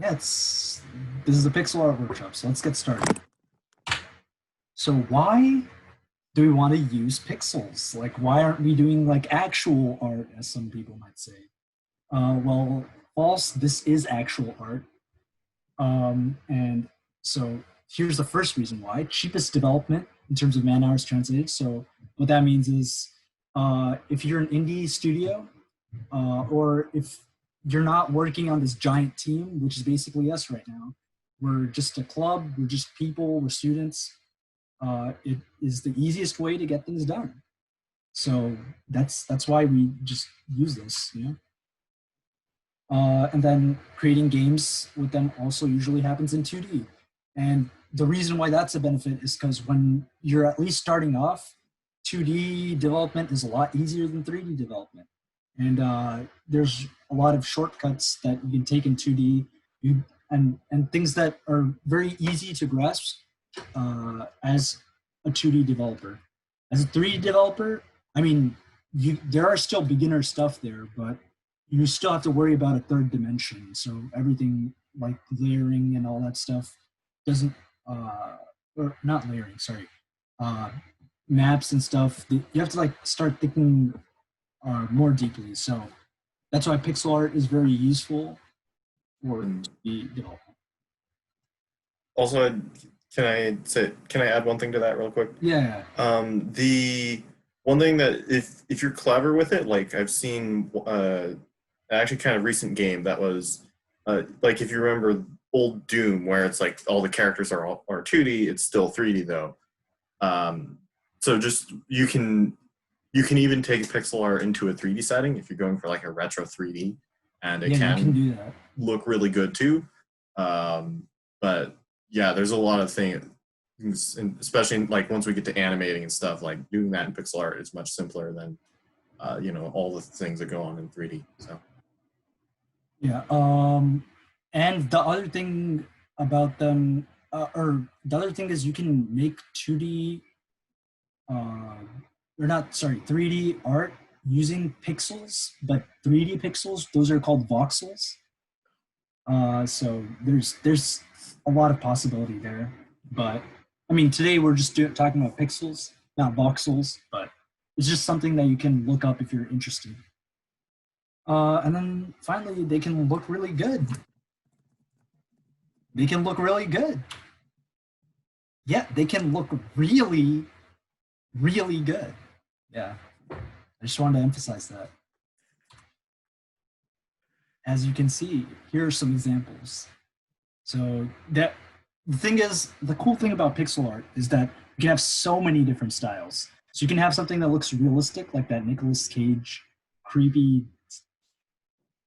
Yeah, this is a pixel art workshop, so let's get started. So why do we want to use pixels? Like, why aren't we doing like actual art, as some people might say? Well, false. This is actual art, and so here's the first reason why: cheapest development in terms of man hours translated. So what that means is, if you're an indie studio, or if you're not working on this giant team, which is basically us right now. We're just a club, we're just people, we're students. It is the easiest way to get things done. So that's why we just use this, you know. And then creating games with them also usually happens in 2D. And the reason why that's a benefit is because when you're at least starting off, 2D development is a lot easier than 3D development. And there's a lot of shortcuts that you can take in 2D and things that are very easy to grasp as a 2D developer. As a 3D developer, I mean, there are still beginner stuff there, but you still have to worry about a third dimension. So everything like layering and all that stuff doesn't, or not layering, sorry, uh, maps and stuff. You have to like start thinking more deeply. So that's why pixel art is very useful for the development. Also, can I add one thing to that real quick? Yeah, The one thing that if you're clever with it, like I've seen actually kind of recent game that was like if you remember old Doom where it's like all the characters are 2D, it's still 3D though. Um, so just you can even take pixel art into a 3D setting if you're going for like a retro 3D, and it yeah, you can can do that. look really good too. But yeah, there's a lot of things, especially like once we get to animating and stuff. Like doing that in pixel art is much simpler than all the things that go on in 3D. So Yeah. And the other thing about them, or the other thing is you can make 2D, uh, or not, sorry, 3D art using pixels, but 3D pixels, those are called voxels. So there's a lot of possibility there. But I mean, today we're just talking about pixels, not voxels, but it's just something that you can look up if you're interested. And then finally, they can look really good. They can look really good. Yeah, they can look really, really good. Yeah, I just wanted to emphasize that. As you can see, here are some examples. So that the thing is, the cool thing about pixel art is that you can have so many different styles. So you can have something that looks realistic, like that Nicolas Cage creepy,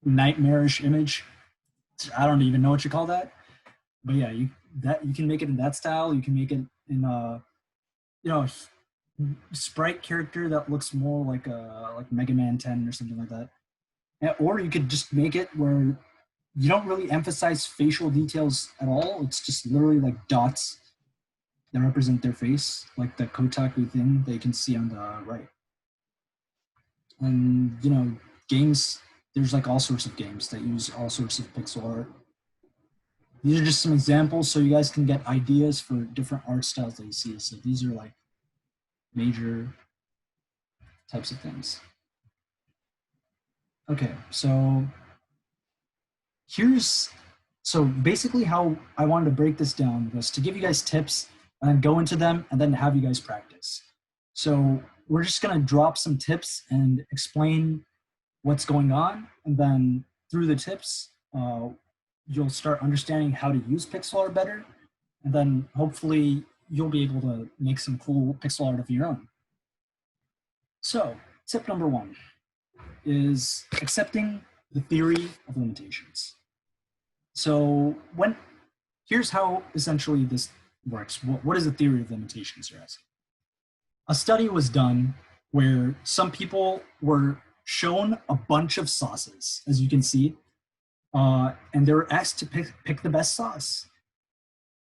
nightmarish image. I don't even know what you call that, but yeah, you can make it in that style. You can make it in you know sprite character that looks more like a like Mega Man 10 or something like that. Or you could just make it where you don't really emphasize facial details at all. It's just literally like dots that represent their face, like the Kotaku thing that you can see on the right. And games, there's like all sorts of games that use all sorts of pixel art. These are just some examples so you guys can get ideas for different art styles that you see. So these are like major types of things. Okay, so here's so basically how I wanted to break this down was to give you guys tips and then go into them and then have you guys practice. So we're just gonna drop some tips and explain what's going on, and then through the tips, you'll start understanding how to use pixel art better, and then hopefully you'll be able to make some cool pixel art of your own. So tip number one is accepting the theory of limitations. So here's how essentially this works. What is the theory of limitations, you're asking? A study was done where some people were shown a bunch of sauces, as you can see, and they were asked to pick the best sauce.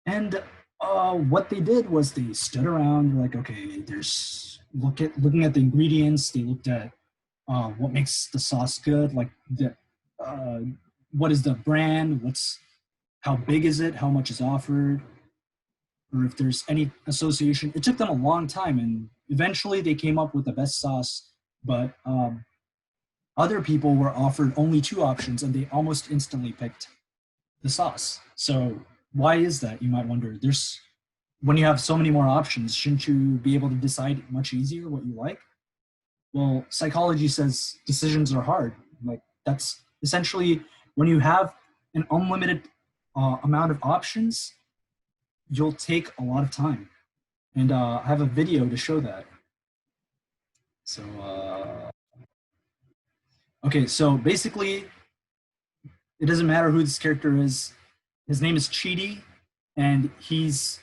And what they did was they stood around, like, okay, looking at the ingredients. They looked at what makes the sauce good, like what is the brand, what's how big is it, how much is offered, or if there's any association. It took them a long time, and eventually they came up with the best sauce. But other people were offered only two options, and they almost instantly picked the sauce. So why is that? You might wonder. There's when you have so many more options, shouldn't you be able to decide much easier what you like? Well, psychology says decisions are hard. Like that's essentially when you have an unlimited amount of options, you'll take a lot of time. And I have a video to show that. So, okay, so basically, it doesn't matter who this character is. His name is Cheaty, and he's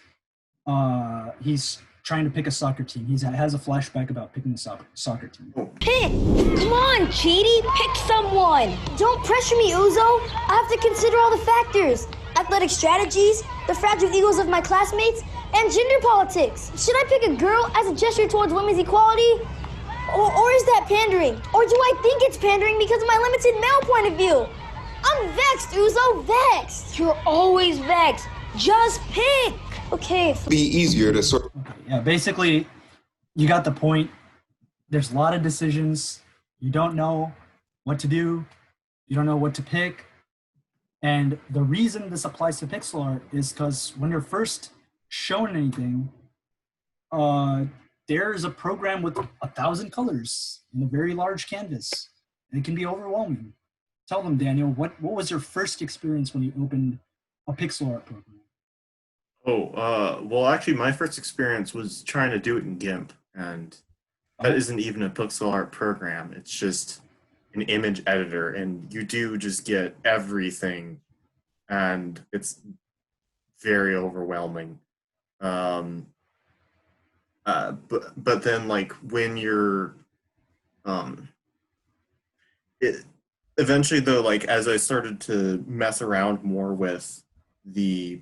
trying to pick a soccer team. He has a flashback about picking a soccer team. Pick! Come on, Cheaty, pick someone! Don't pressure me, Uzo. I have to consider all the factors. Athletic strategies, the fragile egos of my classmates, and gender politics. Should I pick a girl as a gesture towards women's equality? Or is that pandering? Or do I think it's pandering because of my limited male point of view? I'm vexed, Uzo, vexed. You're always vexed. Just pick. Okay. Be easier to sort. Okay, yeah, basically, you got the point. There's a lot of decisions. You don't know what to do. You don't know what to pick. And the reason this applies to pixel art is because when you're first shown anything, there's a program with 1,000 colors in a very large canvas. And it can be overwhelming. Tell them, Daniel, what was your first experience when you opened a pixel art program? Well, actually, my first experience was trying to do it in GIMP, and that isn't even a pixel art program. It's just an image editor, and you do just get everything, and it's very overwhelming. But then, like, when you're, eventually, though, like, as I started to mess around more with the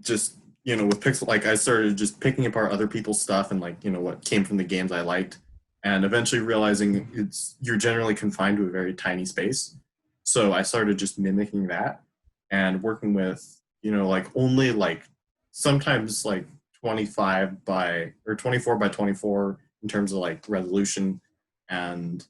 just with pixel, like I started just picking apart other people's stuff and like what came from the games I liked, and eventually realizing you're generally confined to a very tiny space. So I started just mimicking that and working with like only like sometimes like 25 by or 24 by 24 in terms of like resolution, and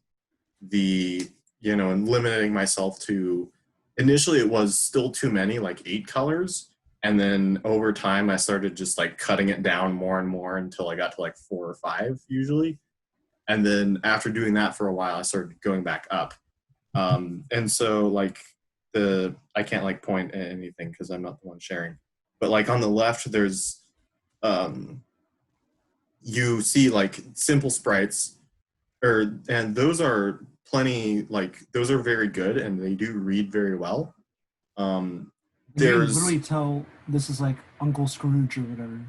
and limiting myself to, initially it was still too many, like 8 colors. And then over time, I started just like cutting it down more and more until I got to like 4 or 5 usually. And then after doing that for a while, I started going back up. And so like I can't like point at anything because I'm not the one sharing. But like on the left, there's, you see like simple sprites, and those are plenty, like those are very good and they do read very well. You can literally tell this is like Uncle Scrooge or whatever.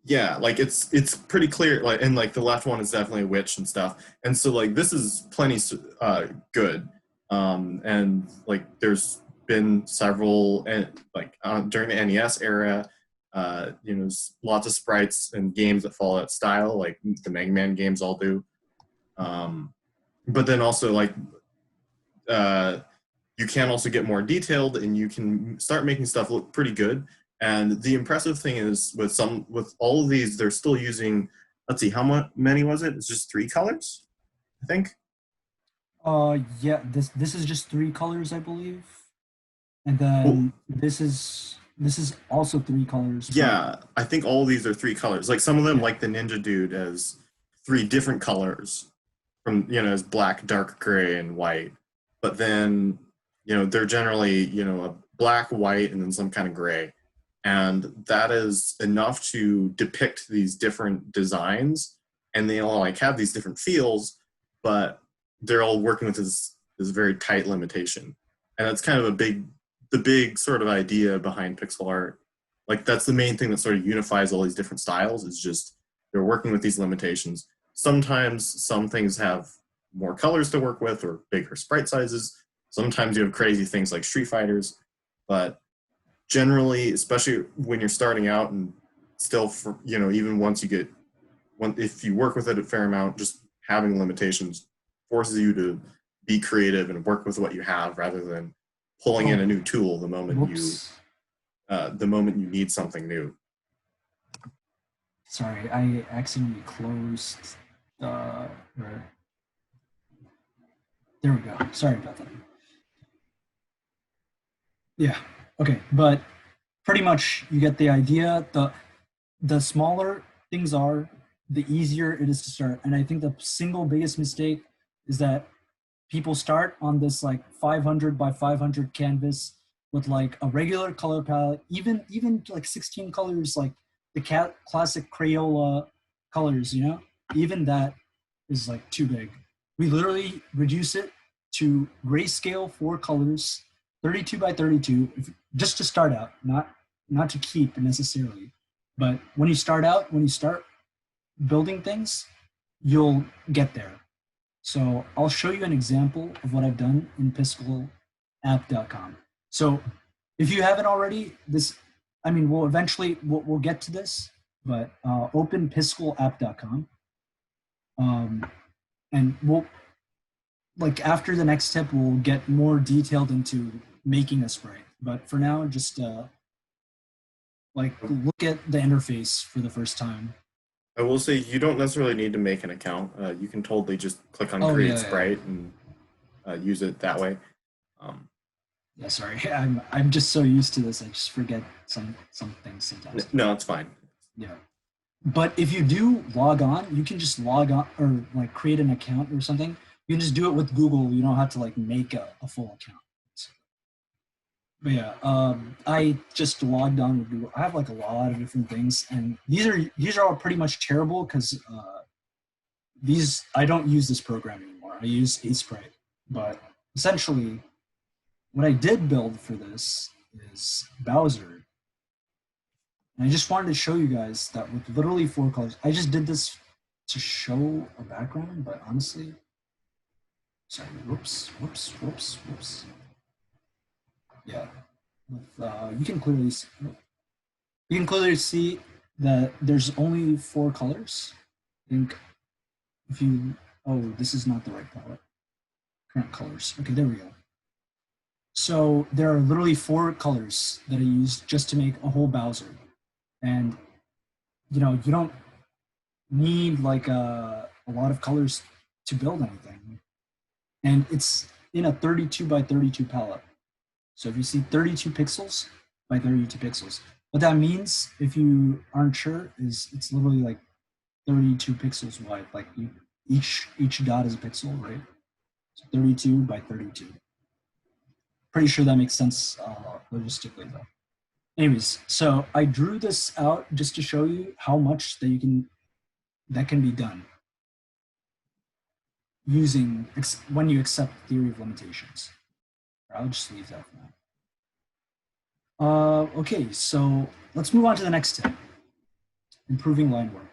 Yeah, like it's pretty clear, like, and like the left one is definitely a witch and stuff, and so like this is plenty good, and like there's been several, and like during the NES era, lots of sprites and games that follow that style, like the Mega Man games all do, but then also like you can also get more detailed and you can start making stuff look pretty good. And the impressive thing is with all of these, they're still using, let's see, how many was it? It's just 3 colors, I think. Yeah, this is just 3 colors, I believe. And then this is also 3 colors. Yeah, I think all of these are 3 colors. Like some of them, like the Ninja Dude, has 3 different colors from, as black, dark gray, and white. But then, they're generally, a black, white, and then some kind of gray. And that is enough to depict these different designs. And they all like have these different feels, but they're all working with this very tight limitation. And that's kind of the big sort of idea behind pixel art. Like that's the main thing that sort of unifies all these different styles, is just they're working with these limitations. Sometimes some things have more colors to work with or bigger sprite sizes. Sometimes you have crazy things like Street Fighters, but generally, especially when you're starting out and still, even once if you work with it a fair amount, just having limitations forces you to be creative and work with what you have rather than pulling in a new tool the moment Whoops. you need something new. Sorry, I accidentally closed the. There we go. Sorry about that. Yeah. Okay, but pretty much you get the idea. The smaller things are, the easier it is to start. And I think the single biggest mistake is that people start on this like 500 by 500 canvas with like a regular color palette, even like 16 colors, like the classic Crayola colors, you know, even that is like too big. We literally reduce it to grayscale 4 colors, 32 by 32, just to start out, not to keep necessarily. But when you start out, when you start building things, you'll get there. So I'll show you an example of what I've done in piscalapp.com. So if you haven't already, we'll eventually, we'll get to this, but open piscalapp.com. And we'll, like after the next step, we'll get more detailed into making a sprite. But for now, just like look at the interface for the first time. I will say you don't necessarily need to make an account. You can totally just click on Create Sprite and use it that way. Yeah, sorry, I'm just so used to this. I just forget some things sometimes. No, it's fine. Yeah, but if you do log on, you can just log on or like create an account or something. You can just do it with Google. You don't have to like make a full account. But yeah, I just logged on with Google. I have like a lot of different things, and these are all pretty much terrible because I don't use this program anymore. I use Sprite, but essentially, what I did build for this is Bowser, and I just wanted to show you guys that with literally 4 colors. I just did this to show a background, but honestly, sorry, whoops. Yeah, you can clearly see that there's only 4 colors. I think if you, this is not the right palette. Current colors. Okay, there we go. So there are literally 4 colors that I used just to make a whole Bowser, and you don't need like a lot of colors to build anything, and it's in a 32 by 32 palette. So if you see 32 pixels by 32 pixels, what that means, if you aren't sure, is it's literally like 32 pixels wide. Like each dot is a pixel, right? So 32 by 32. Pretty sure that makes sense logistically though. Anyways, so I drew this out just to show you how much that can be done using when you accept theory of limitations. I'll just leave that for now. Okay, so let's move on to the next step. Improving line work.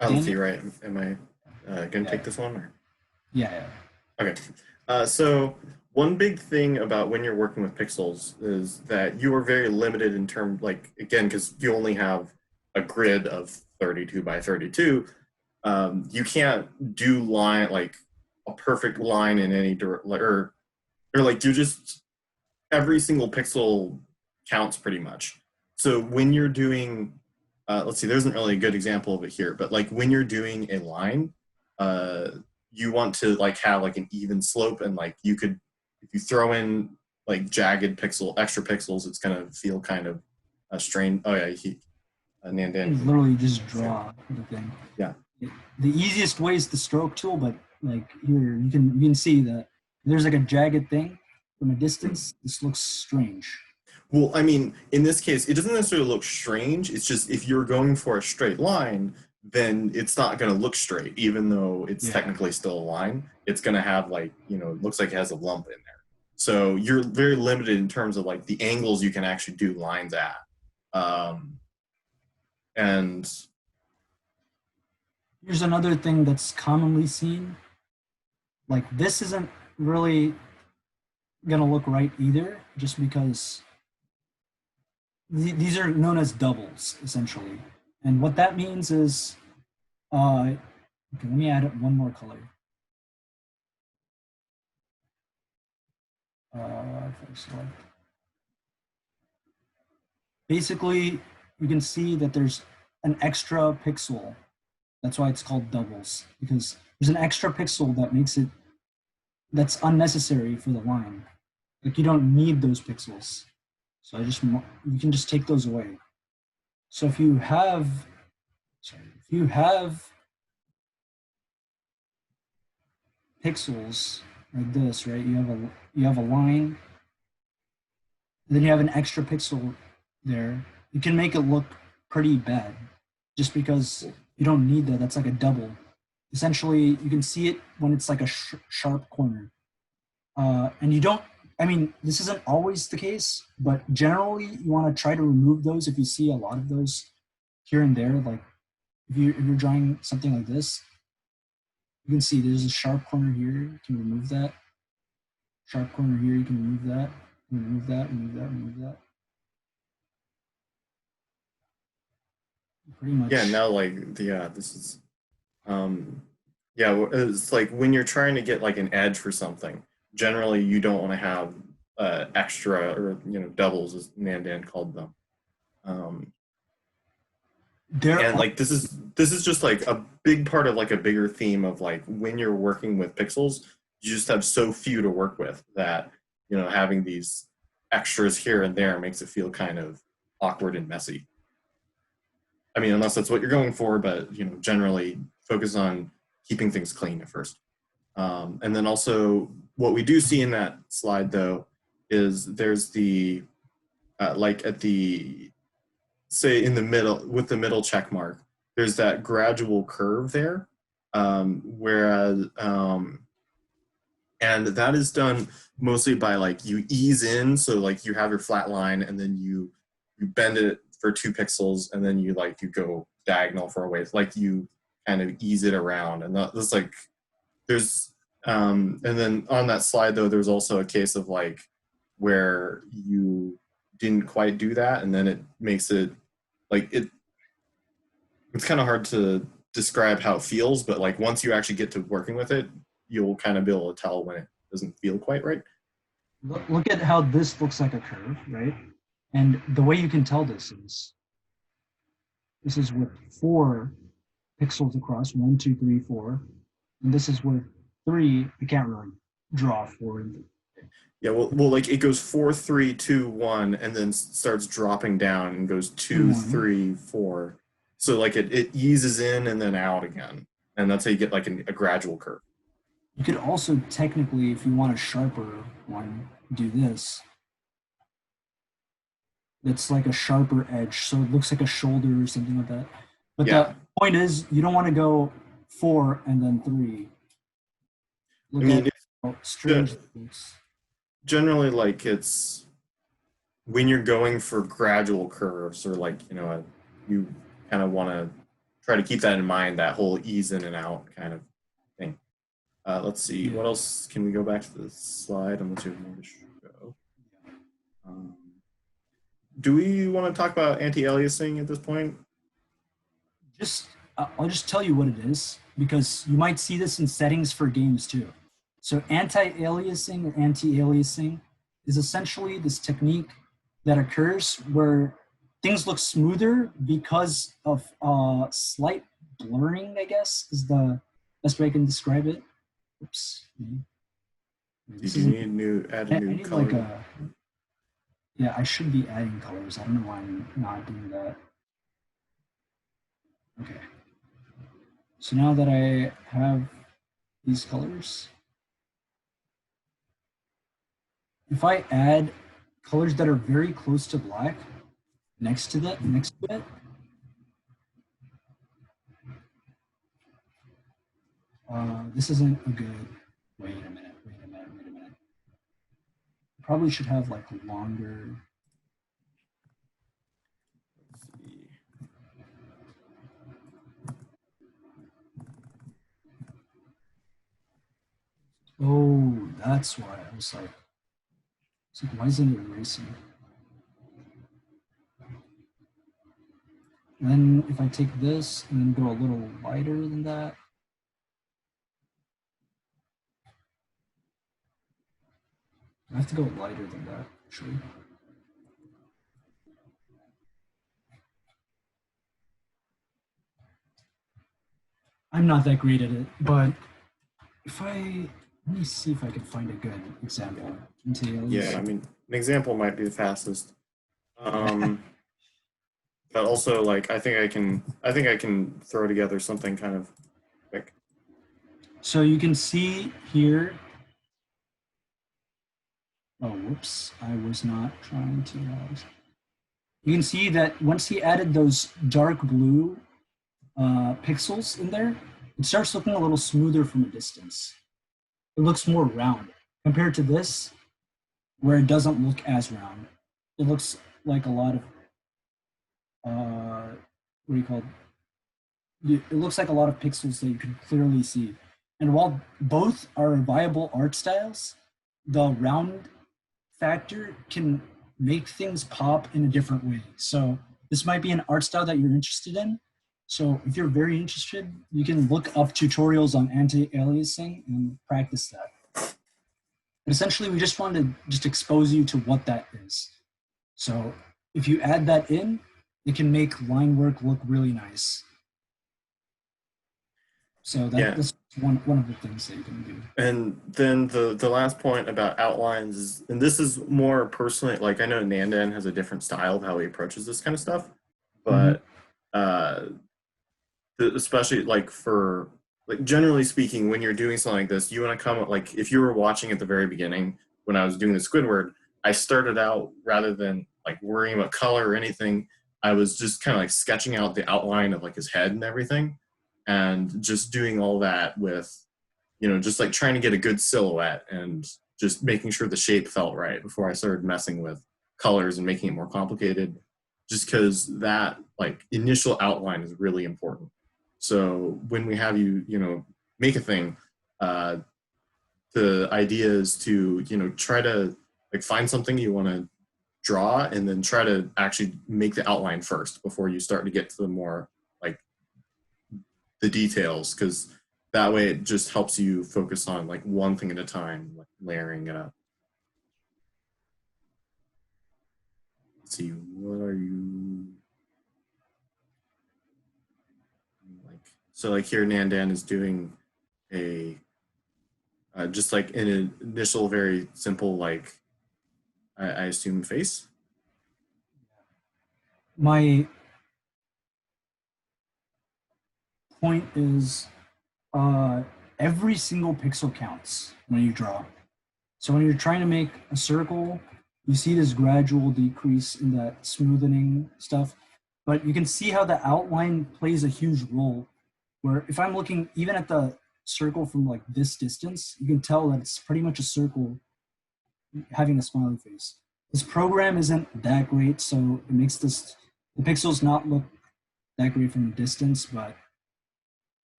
Let's see, right? Am I going to take this one? Or? Yeah. Okay. So one big thing about when you're working with pixels is that you are very limited in terms, like, again, because you only have a grid of 32 by 32, you can't do line, like a perfect line in any direction, or like you just, every single pixel counts pretty much. So when you're doing, let's see, there isn't really a good example of it here, but like when you're doing a line, you want to like have like an even slope, and like you could, if you throw in like jagged extra pixels, it's gonna feel kind of strained. Oh yeah, Nandan. Literally just draw the thing. Yeah. The easiest way is the stroke tool, but like here you can see that there's like a jagged thing from a distance. This looks strange. Well, I mean, in this case, it doesn't necessarily look strange. It's just if you're going for a straight line, then it's not going to look straight, even though it's technically still a line. It's going to have like, it looks like it has a lump in there. So you're very limited in terms of like the angles you can actually do lines at. And here's another thing that's commonly seen. Like this isn't really going to look right either, just because these are known as doubles, essentially. And what that means is, okay, let me add one more color. if I select. Basically, you can see that there's an extra pixel. That's why it's called doubles, because there's an extra pixel that makes it, that's unnecessary for the line. Like you don't need those pixels. So you can just take those away. So if you have, pixels like this, right? You have a line, and then you have an extra pixel there. You can make it look pretty bad just because you don't need that. That's like a double. Essentially, you can see it when it's like a sharp corner. And you don't, I mean, this isn't always the case, but generally you want to try to remove those if you see a lot of those here and there. Like if you're drawing something like this, you can see there's a sharp corner here. You can remove that. Sharp corner here, you can remove that. Remove that, remove that, remove that. Pretty much. Yeah, now like yeah, this is yeah, it's like when you're trying to get like an edge for something, generally you don't want to have extra or doubles as Nandan called them. And like this is just like a big part of like a bigger theme of like when you're working with pixels, you just have so few to work with that having these extras here and there makes it feel kind of awkward and messy. I mean, unless that's what you're going for, but generally focus on keeping things clean at first. And then also what we do see in that slide though is there's the like at the, say in the middle with the middle check mark, there's that gradual curve there, whereas and that is done mostly by like you ease in, so like you have your flat line and then you bend it for 2 pixels and then you go diagonal for a ways, like you kind of ease it around, and that's like there's and then on that slide though there's also a case of like where you didn't quite do that and then it makes it like it's kind of hard to describe how it feels, but like once you actually get to working with it, you'll kind of be able to tell when it doesn't feel quite right. Look at how this looks like a curve, right? And the way you can tell this is with 4 pixels across, 1, 2, 3, 4. And this is with 3, I can't really draw 4. Yeah, well, like it goes 4, 3, 2, 1, and then starts dropping down and goes 2, 3, 4. So like it eases in and then out again. And that's how you get like a gradual curve. You could also technically, if you want a sharper one, do this. It's like a sharper edge, so it looks like a shoulder or something like that. But the point is, you don't want to go 4 and then 3. Look at how strange it looks. Generally, like it's when you're going for gradual curves or like you kind of want to try to keep that in mind, that whole ease in and out kind of thing. Let's see, what else can we go back to the slide unless you have more to show. Do we want to talk about anti-aliasing at this point? I'll just tell you what it is, because you might see this in settings for games too. So anti-aliasing or anti-aliasing is essentially this technique that occurs where things look smoother because of slight blurring, I guess, is the best way I can describe it. Oops. Did you need add a new color? Like yeah, I should be adding colors. I don't know why I'm not doing that. Okay. So now that I have these colors, if I add colors that are very close to black next to it, this isn't a good, wait a minute. Probably should have like longer. Let's see. Oh, that's why I was like, why isn't it erasing? And then if I take this and then go a little lighter than that, I have to go lighter than that, actually. I'm not that great at it, but let me see if I can find a good example. Yeah, I mean, an example might be the fastest. But also, like, I think I can throw together something kind of quick. So you can see here. Oh, whoops! I was not trying to. You can see that once he added those dark blue pixels in there, it starts looking a little smoother from a distance. It looks more round compared to this, where it doesn't look as round. It looks like a lot of what do you call it? It looks like a lot of pixels that you can clearly see. And while both are viable art styles, the round factor can make things pop in a different way. So this might be an art style that you're interested in. So if you're very interested, you can look up tutorials on anti-aliasing and practice that. But essentially, we just wanted to just expose you to what that is. So if you add that in, it can make line work look really nice. So that's one of the things that you can do. And then the last point about outlines is, and this is more personally, like I know Nandan has a different style of how he approaches this kind of stuff, but especially like for like generally speaking, when you're doing something like this, you want to come up, like if you were watching at the very beginning when I was doing the Squidward, I started out rather than like worrying about color or anything, I was just kind of like sketching out the outline of like his head and everything, and just doing all that with, you know, just like trying to get a good silhouette and just making sure the shape felt right before I started messing with colors and making it more complicated, just because that like initial outline is really important. So when we have you, you know, make a thing, the idea is to, you know, try to like find something you want to draw and then try to actually make the outline first before you start to get to the more like the details, because that way it just helps you focus on like one thing at a time, like layering it up. Let's see, what are you like? So like here Nandan is doing a just like an initial very simple like I assume face. My point is every single pixel counts when you draw. So when you're trying to make a circle, you see this gradual decrease in that smoothing stuff, but you can see how the outline plays a huge role. Where if I'm looking even at the circle from like this distance, you can tell that it's pretty much a circle having a smiley face. This program isn't that great, so it makes the pixels not look that great from a distance, but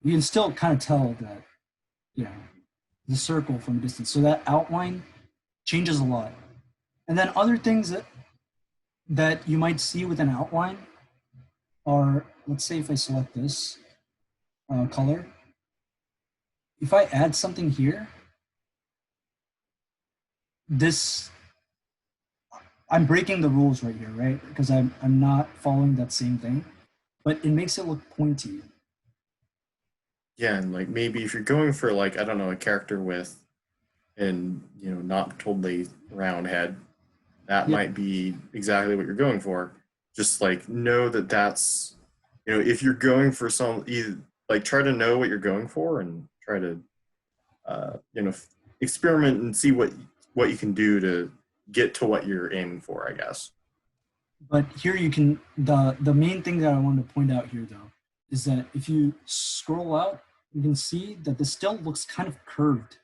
you can still kind of tell that, you know, the circle from a distance. So that outline changes a lot. And then other things that you might see with an outline are, let's say if I select this color, if I add something here, I'm breaking the rules right here, right? Because I'm not following that same thing, but it makes it look pointy. Yeah, and like maybe if you're going for like, I don't know, a character with and, you know, not totally round head, that might be exactly what you're going for. Just like know that that's, you know, if you're going for some, either like try to know what you're going for and try to you know, experiment and see what you can do to get to what you're aiming for, I guess. But here you can, the main thing that I want to point out here though, is that if you scroll out, you can see that this still looks kind of curved.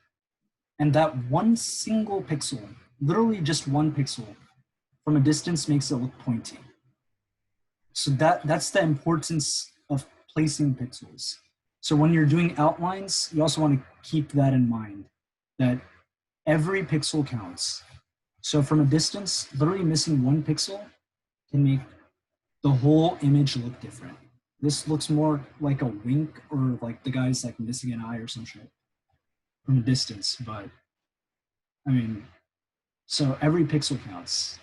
And that one single pixel, literally just one pixel, from a distance makes it look pointy. So that's the importance of placing pixels. So when you're doing outlines, you also want to keep that in mind, that every pixel counts. So from a distance, literally missing one pixel can make the whole image look different. This looks more like a wink or like the guy's like missing an eye or some shit from a distance. But I mean, So every pixel counts.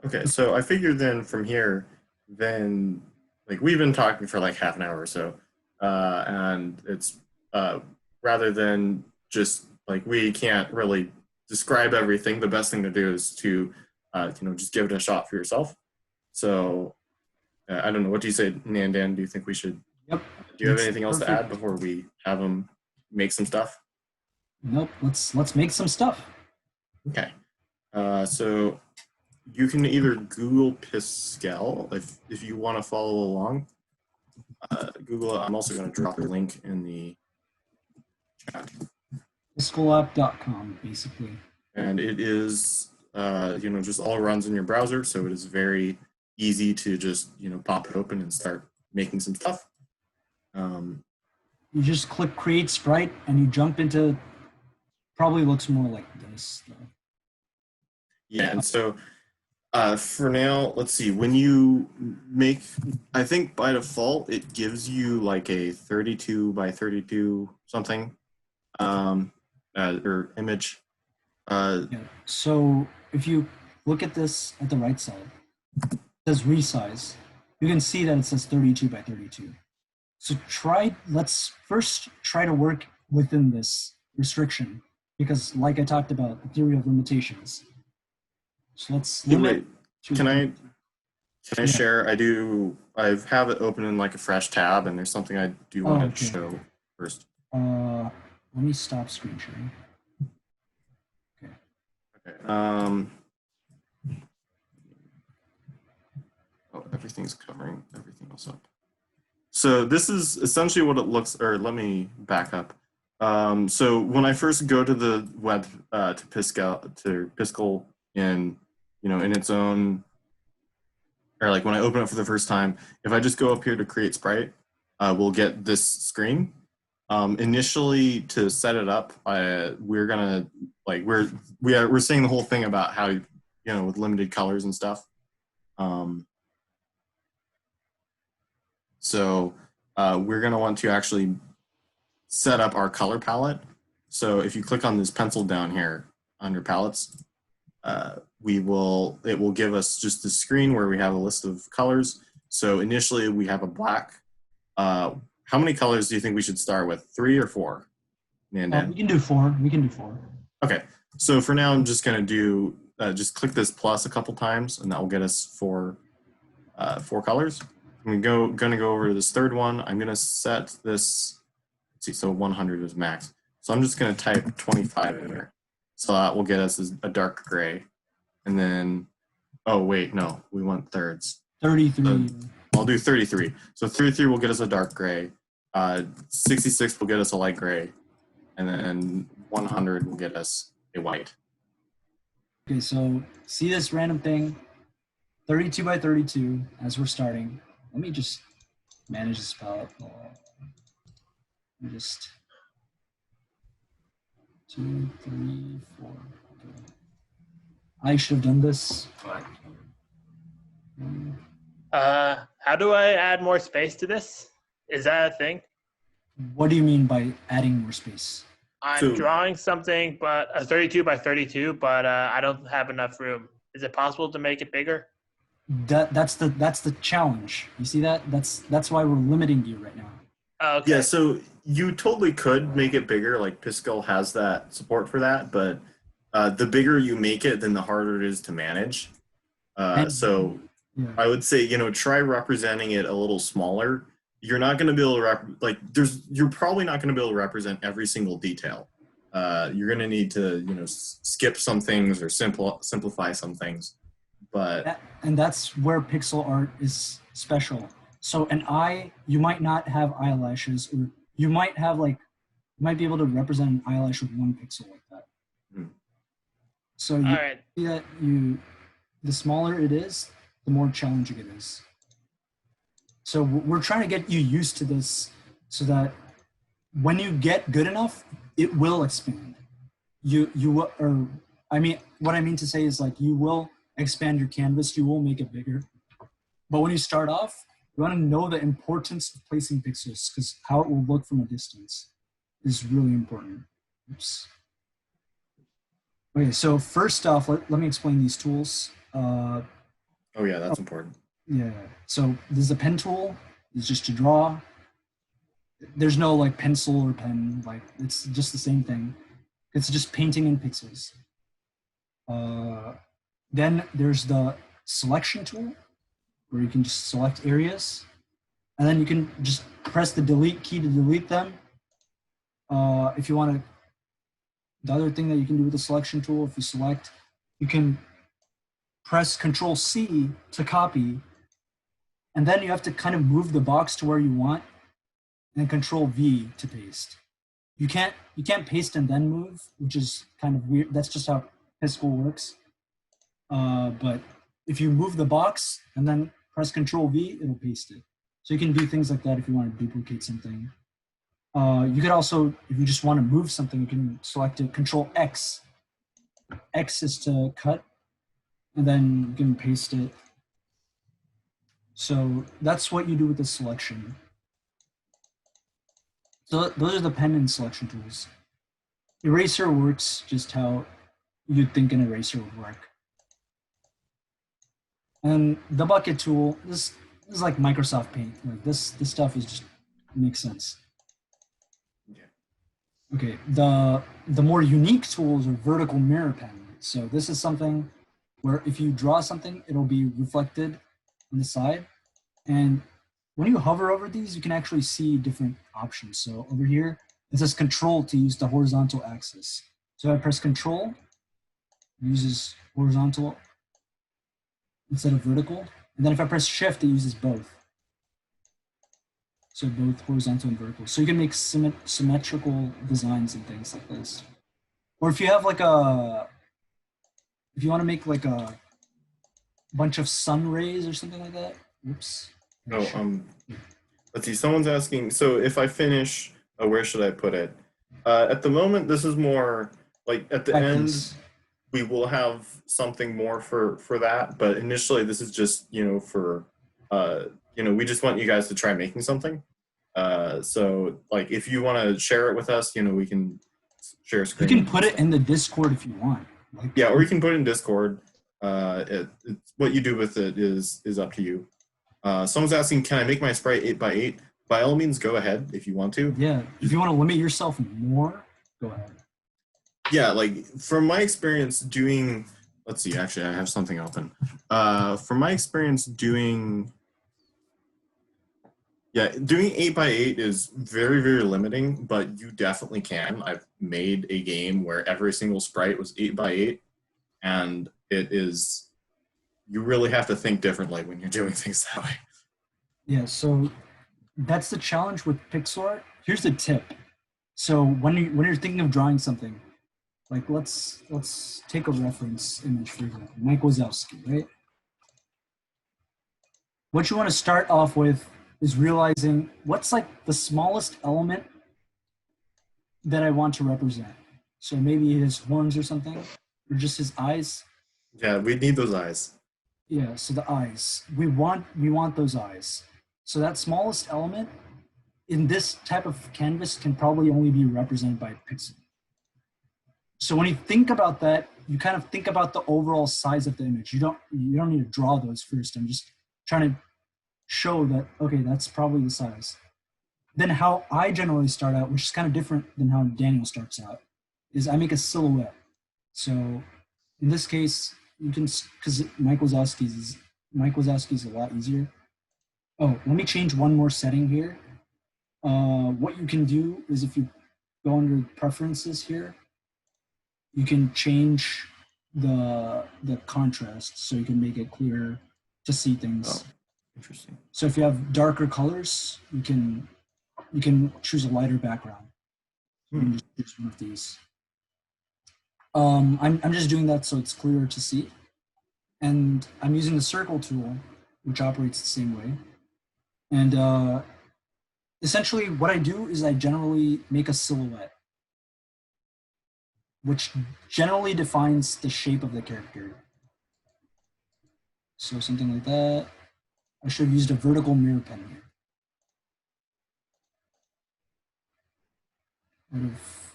Okay, so I figured then from here, then like we've been talking for like half an hour or so, and it's rather than just like we can't really describe everything. The best thing to do is to just give it a shot for yourself. So I don't know. What do you say, Nandan? Do you think we should? Yep. Do you have That's anything else to perfect. add before we have them make some stuff? Nope. Let's make some stuff. Okay. So you can either Google Piskel if you want to follow along. Google it. I'm also going to drop a link in the chat. Piscolapp.com, basically. And it is, just all runs in your browser, so it is very easy to just, pop it open and start making some stuff. You just click Create Sprite, and you jump into. Probably looks more like this, though. Yeah, and so for now, let's see. When you make, I think by default it gives you like a 32 by 32 something or image. Yeah. So if you look at this at the right side, it says resize. You can see that it says 32 by 32. So let's first try to work within this restriction, because like I talked about, the theory of limitations. So let's limit. Can I share? I have it open in like a fresh tab, and there's something I do want to show first. Let me stop screen sharing. Okay. Everything's covering everything else up. So this is essentially what it looks, or let me back up. So when I first go to the web to Piskel in its own, or like when I open it for the first time, if I just go up here to create sprite, we'll get this screen. Initially, to set it up, we're gonna we're saying the whole thing about how with limited colors and stuff. So we're gonna want to actually set up our color palette. So if you click on this pencil down here under palettes, it will give us just the screen where we have a list of colors. So initially we have a black. How many colors do you think we should start with? 3 or 4? We can do 4. We can do 4. Okay. So for now, I'm just going to do, just click this plus a couple times, and that will get us 4 colors. I'm going to go over to this third one. I'm going to set this, let's see, so 100 is max. So I'm just going to type 25 in there. So that will get us a dark gray. And then, oh, wait, no, we want thirds. 33. I'll do 33. So 33 will get us a dark gray. 66 will get us a light gray. And then 100 will get us a white. Okay, so see this random thing, 32 by 32 as we're starting. Let me just manage this palette. Let me just 2, 3, 4. Okay. I should have done this, but how do I add more space to this? Is that a thing? What do you mean by adding more space? I'm drawing something, but a 32 by 32, but I don't have enough room. Is it possible to make it bigger? That's the challenge. You see that? That's why we're limiting you right now. Oh, okay. Yeah, so you totally could make it bigger. Like Piskel has that support for that, but the bigger you make it, then the harder it is to manage. So yeah. I would say, try representing it a little smaller. You're not going to be able to you're probably not going to be able to represent every single detail. You're going to need to, skip some things or simplify some things. But and that's where pixel art is special. So an eye, you might not have eyelashes, or you might be able to represent an eyelash with 1 pixel like that. So you see that the smaller it is, the more challenging it is. So we're trying to get you used to this so that when you get good enough, it will expand. What I mean to say is you will expand your canvas, you will make it bigger. But when you start off, you want to know the importance of placing pixels, because how it will look from a distance is really important. Oops. Okay, so first off, let me explain these tools. Oh yeah, that's important. Yeah, so there's a pen tool, it's just to draw. There's no like pencil or pen, like it's just the same thing. It's just painting in pixels. Uh, then there's the selection tool, where you can just select areas, and then you can just press the delete key to delete them. If you want to, the other thing that you can do with the selection tool, if you select, you can press Control C to copy, and then you have to kind of move the box to where you want, and then Control V to paste. You can't paste and then move, which is kind of weird. That's just how Piscal works. But if you move the box and then press Control V, it'll paste it. So you can do things like that if you want to duplicate something. You could also, if you just want to move something, you can select it, Control X. X is to cut, and then you can paste it. So that's what you do with the selection. So those are the pen and selection tools. Eraser works just how you'd think an eraser would work. And the bucket tool, this is like Microsoft Paint. Like this stuff is just makes sense. Yeah. Okay, the more unique tools are vertical mirror pen. So this is something where if you draw something, it'll be reflected on the side. And when you hover over these, you can actually see different options. So over here, it says Control to use the horizontal axis. So if I press Control, it uses horizontal instead of vertical. And then if I press Shift, it uses both. So both horizontal and vertical. So you can make symmetrical designs and things like this. Or if you have like if you want to make like a bunch of sun rays or something like that. Oops. Oh, let's see. Someone's asking. So if I finish, where should I put it? At the moment, this is more like at the Practice. end. We will have something more for that, but initially, this is just for we just want you guys to try making something. So like if you want to share it with us, we can share a You screen. can put it in the Discord if you want. Like, Yeah, or you can put it in Discord. What you do with it is up to you. Someone's asking, can I make my sprite 8x8? By all means, go ahead if you want to. Yeah, if you want to limit yourself more, go ahead. Yeah, like from my experience doing, let's see, actually I have something open. From my experience doing 8x8 is very, very limiting, but you definitely can. I've made a game where every single sprite was 8x8, and it is, you really have to think differently when you're doing things that way. Yeah, so that's the challenge with pixel art. Here's the tip. So when you're thinking of drawing something, like let's take a reference image for example, Mike Wazowski, right? What you want to start off with is realizing what's like the smallest element that I want to represent. So maybe his horns or something, or just his eyes. Yeah, we need those eyes. Yeah, so the eyes. We want those eyes. So that smallest element in this type of canvas can probably only be represented by a pixel. So when you think about that, you kind of think about the overall size of the image. You don't need to draw those first. I'm just trying to show that, okay, that's probably the size. Then how I generally start out, which is kind of different than how Daniel starts out, is I make a silhouette. So in this case, you can, because Mike Wazowski's is a lot easier. Oh, let me change one more setting here. What you can do is if you go under preferences here, you can change the contrast so you can make it clearer to see things. Oh, interesting. So if you have darker colors, you can choose a lighter background. You can just choose one of these. I'm just doing that so it's clearer to see. And I'm using the circle tool, which operates the same way. And essentially what I do is I generally make a silhouette, which generally defines the shape of the character. So something like that. I should have used a vertical mirror pen here. Would have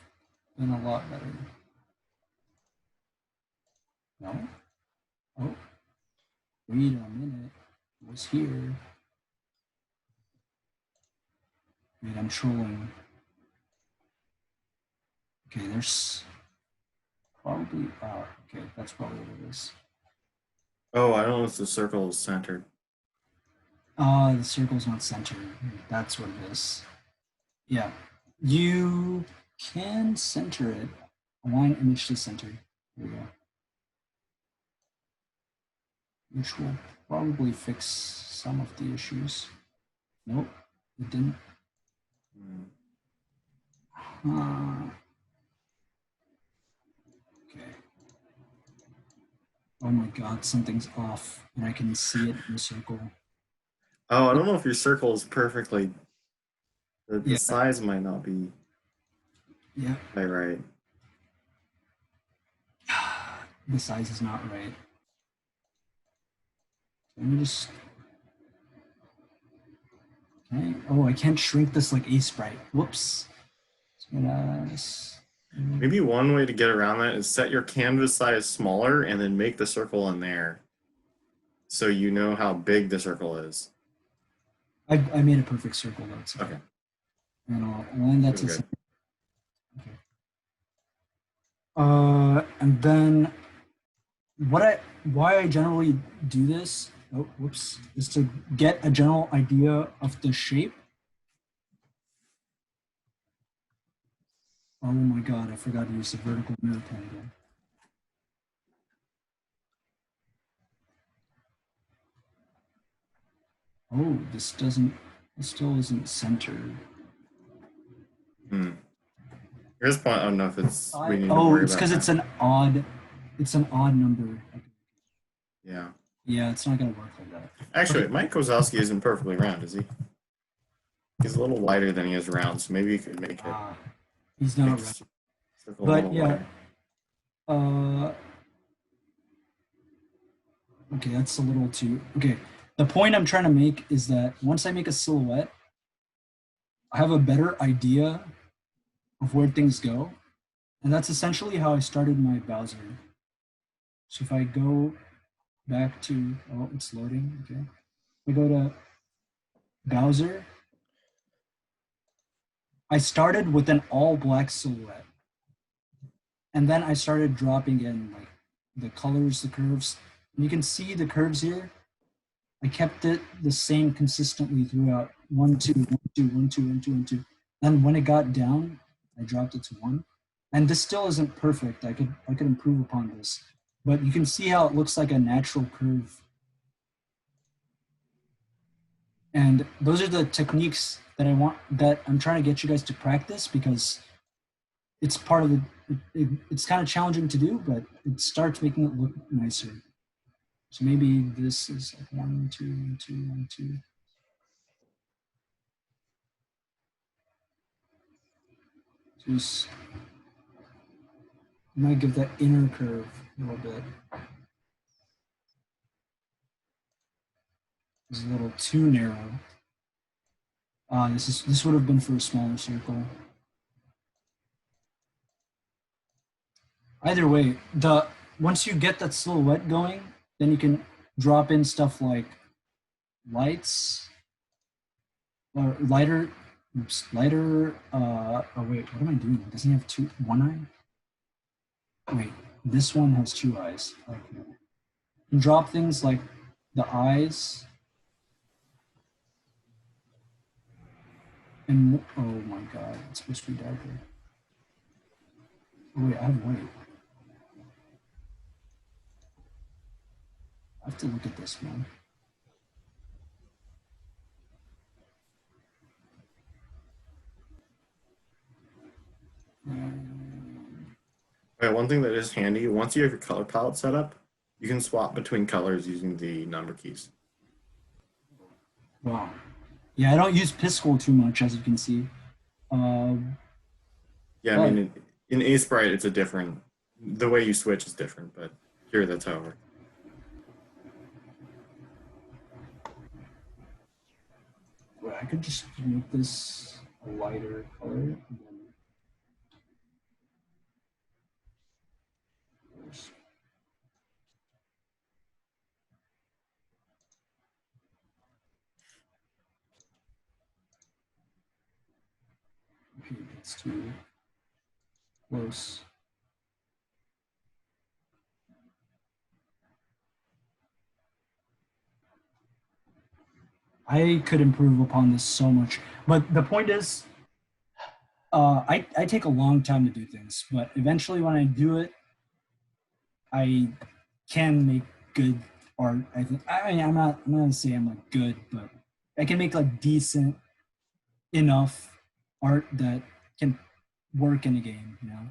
been a lot better. No? Oh, wait a minute. It was here. Wait, I'm trolling. Okay, there's probably, okay, that's probably what it is. Oh, I don't know if the circle is centered. The circle's not centered. That's what it is. Yeah. You can center it. Align image to center. There we go. Which will probably fix some of the issues. Nope, it didn't. Okay. Oh my god, something's off, and I can see it in the circle. Oh, I don't know if your circle is perfectly. The Yeah. size might not be Yeah, quite right. the size is not right. Let me just. Okay. Oh, I can't shrink this like a sprite. Whoops. Maybe one way to get around that is set your canvas size smaller and then make the circle in there, so you know how big the circle is. I made a perfect circle though. So. Okay. And I'll align that to Okay. center. Okay. And then why I generally do this, oh, whoops, is to get a general idea of the shape. Oh my god, I forgot to use the vertical mirror pen again. Oh, this still isn't centered. At this point, I don't know if it's. We need to Oh, worry it's about because that. it's an odd number. Yeah. Yeah, it's not gonna work like that. Actually, Okay. Mike Kozlowski isn't perfectly round, is he? He's a little wider than he is round, so maybe you could make it. He's not make the right. circle a But little yeah. wider. Okay, that's a little too. Okay, the point I'm trying to make is that once I make a silhouette, I have a better idea of where things go. And that's essentially how I started my Bowser. So if I go back to, oh, it's loading, okay. If I go to Bowser, I started with an all black silhouette. And then I started dropping in like the colors, the curves. And you can see the curves here. I kept it the same consistently throughout 1, 2, 1, 2, 1, 2, 1, 2, 1, 2. Then when it got down, I dropped it to 1. And this still isn't perfect. I could improve upon this. But you can see how it looks like a natural curve. And those are the techniques that I'm trying to get you guys to practice, because it's part of it's kind of challenging to do, but it starts making it look nicer. So maybe this is like 1, 2, 1, 2, 1, 2. Just might give that inner curve a little bit. It's a little too narrow. This would have been for a smaller circle. Either way, once you get that silhouette going, then you can drop in stuff like lights or lighter. Oops, lighter. Oh wait, what am I doing? Doesn't he have one eye? Wait, this one has 2 eyes. Okay. And drop things like the eyes. And oh my god, it's supposed to be darker. Oh wait, I have white. I have to look at this one. Okay, one thing that is handy, once you have your color palette set up, you can swap between colors using the number keys. Wow. Yeah, I don't use Piscal too much, as you can see. Yeah, I mean, in A Sprite, it's a different, the way you switch is different, but here that's how it works. Well, I could just make this a lighter color. And then It's too close. I could improve upon this so much. But the point is, I take a long time to do things, but eventually when I do it, I can make good art. I think I'm not gonna say I'm like good, but I can make like decent enough art that can work in a game, you know.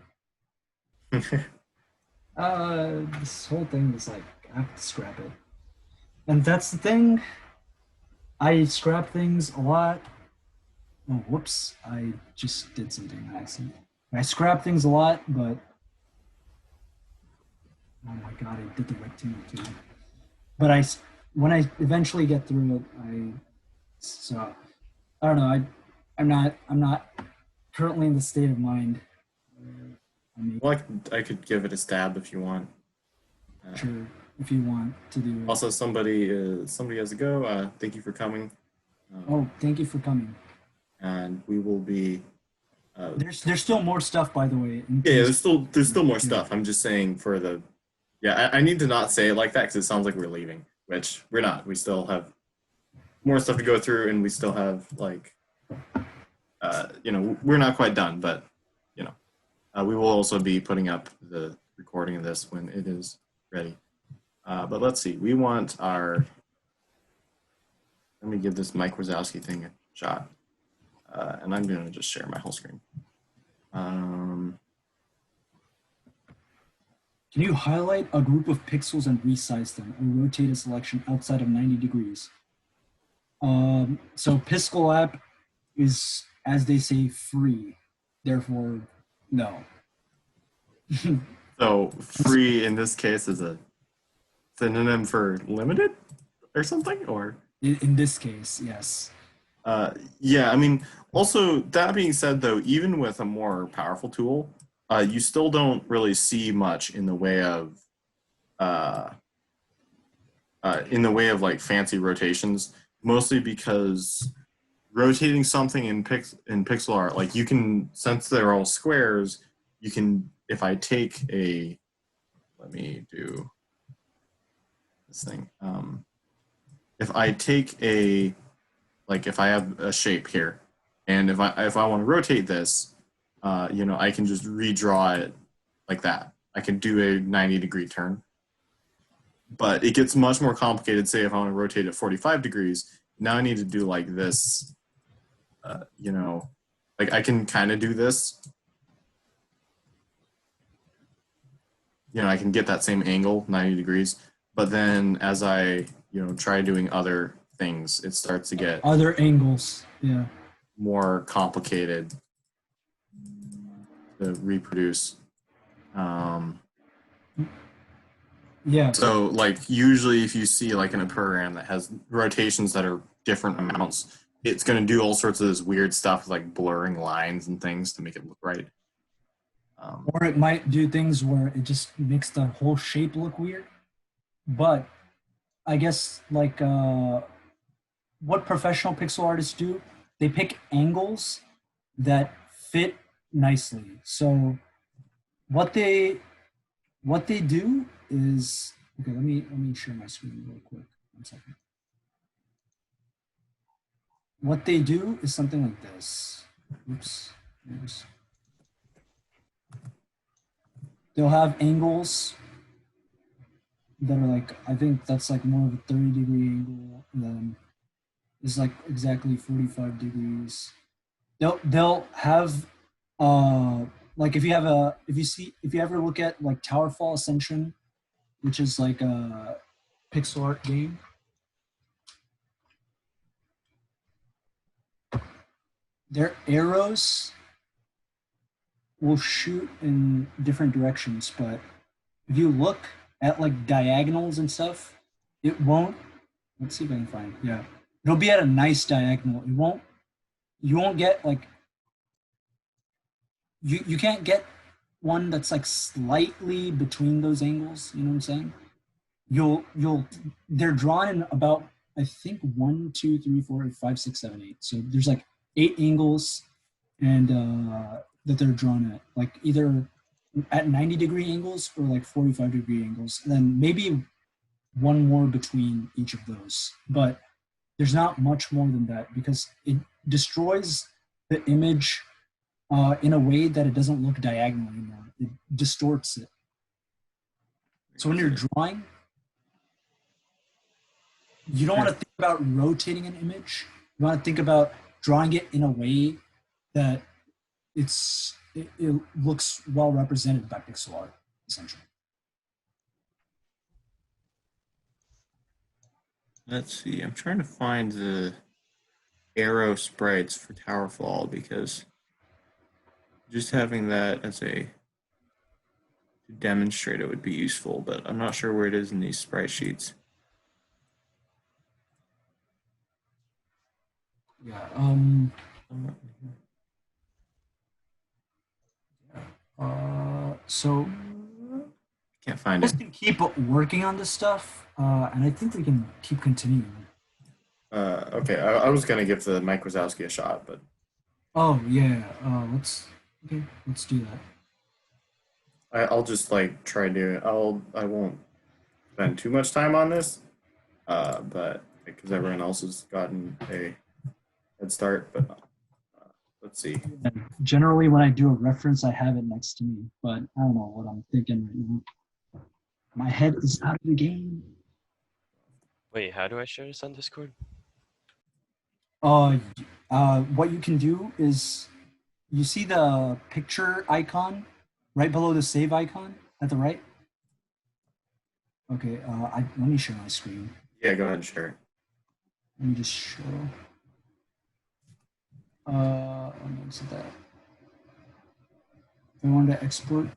This whole thing is like I have to scrap it. And that's the thing. I scrap things a lot. Oh, whoops. I just did something on accident. I scrap things a lot, but oh my god, I did the rectangle too. But when I eventually get through it, so I don't know. I'm not currently in the state of mind. Well, I could give it a stab if you want. Sure, if you want to do it. Also, somebody has to go. Thank you for coming. Oh, thank you for coming. And we will be. There's still more stuff, by the way. Yeah, there's still more stuff. I'm just saying for the. Yeah, I need to not say it like that because it sounds like we're leaving, which we're not. We still have more stuff to go through, and we still have like, we're not quite done, but we will also be putting up the recording of this when it is ready. But let's see. We want our. Let me give this Mike Wazowski thing a shot, and I'm going to just share my whole screen. Can you highlight a group of pixels and resize them, or rotate a selection outside of 90 degrees? So Piscal app is, as they say, free. Therefore, no. So free in this case is a synonym for limited or something, or? In this case, yes. Yeah, I mean, also that being said though, even with a more powerful tool, you still don't really see much in the way of like fancy rotations, mostly because rotating something in pixel art, like you can, since they're all squares, you can, if I take a, let me do this thing. If I take a, like if I have a shape here, and if I want to rotate this, I can just redraw it like that. I can do a 90-degree turn. But it gets much more complicated, say if I want to rotate it 45 degrees, now I need to do like this, like I can kind of do this. I can get that same angle, 90 degrees, but then as I, try doing other things, it starts to get other angles, yeah, more complicated to reproduce. Yeah. So like usually if you see like in a program that has rotations that are different amounts, it's going to do all sorts of this weird stuff like blurring lines and things to make it look right. Or it might do things where it just makes the whole shape look weird. But I guess like what professional pixel artists do, they pick angles that fit nicely. So what they do is, okay, let me share my screen real quick. 1 second. What they do is something like this. Oops. Oops. They'll have angles that are like, I think that's like more of a 30-degree angle, and then it's like exactly 45 degrees. They'll have like if you ever look at like Towerfall Ascension, which is like a pixel art game. Their arrows will shoot in different directions, but if you look at like diagonals and stuff, it won't. Let's see if I can find. Yeah, it'll be at a nice diagonal. You won't get like. You can't get one that's like slightly between those angles. You know what I'm saying? They're drawn in about, I think 1, 2, 3, 4, 5, 6, 7, 8. So there's like 8 angles, and that they're drawn at, like either at 90-degree angles or like 45-degree angles, and then maybe one more between each of those. But there's not much more than that because it destroys the image in a way that it doesn't look diagonal anymore. It distorts it. So when you're drawing, you don't want to think about rotating an image. You want to think about drawing it in a way that it looks well represented by pixel art, essentially. Let's see. I'm trying to find the arrow sprites for Towerfall because just having that as a to demonstrate it would be useful, but I'm not sure where it is in these sprite sheets. Yeah. So Can't find we it. can keep working on this stuff, and I think we can keep continuing. Okay, I was gonna give the Mike Wazowski a shot, but Oh yeah. Let's do that. I'll just like try to. I won't spend too much time on this, but because everyone else has gotten a head start. But let's see. And generally, when I do a reference, I have it next to me, but I don't know what I'm thinking right now. My head is out of the game. Wait, how do I share this on Discord? What you can do is you see the picture icon right below the save icon at the right. Okay, let me share my screen. Yeah, go ahead and share it. Let me just show. Let me exit that. If I want to export,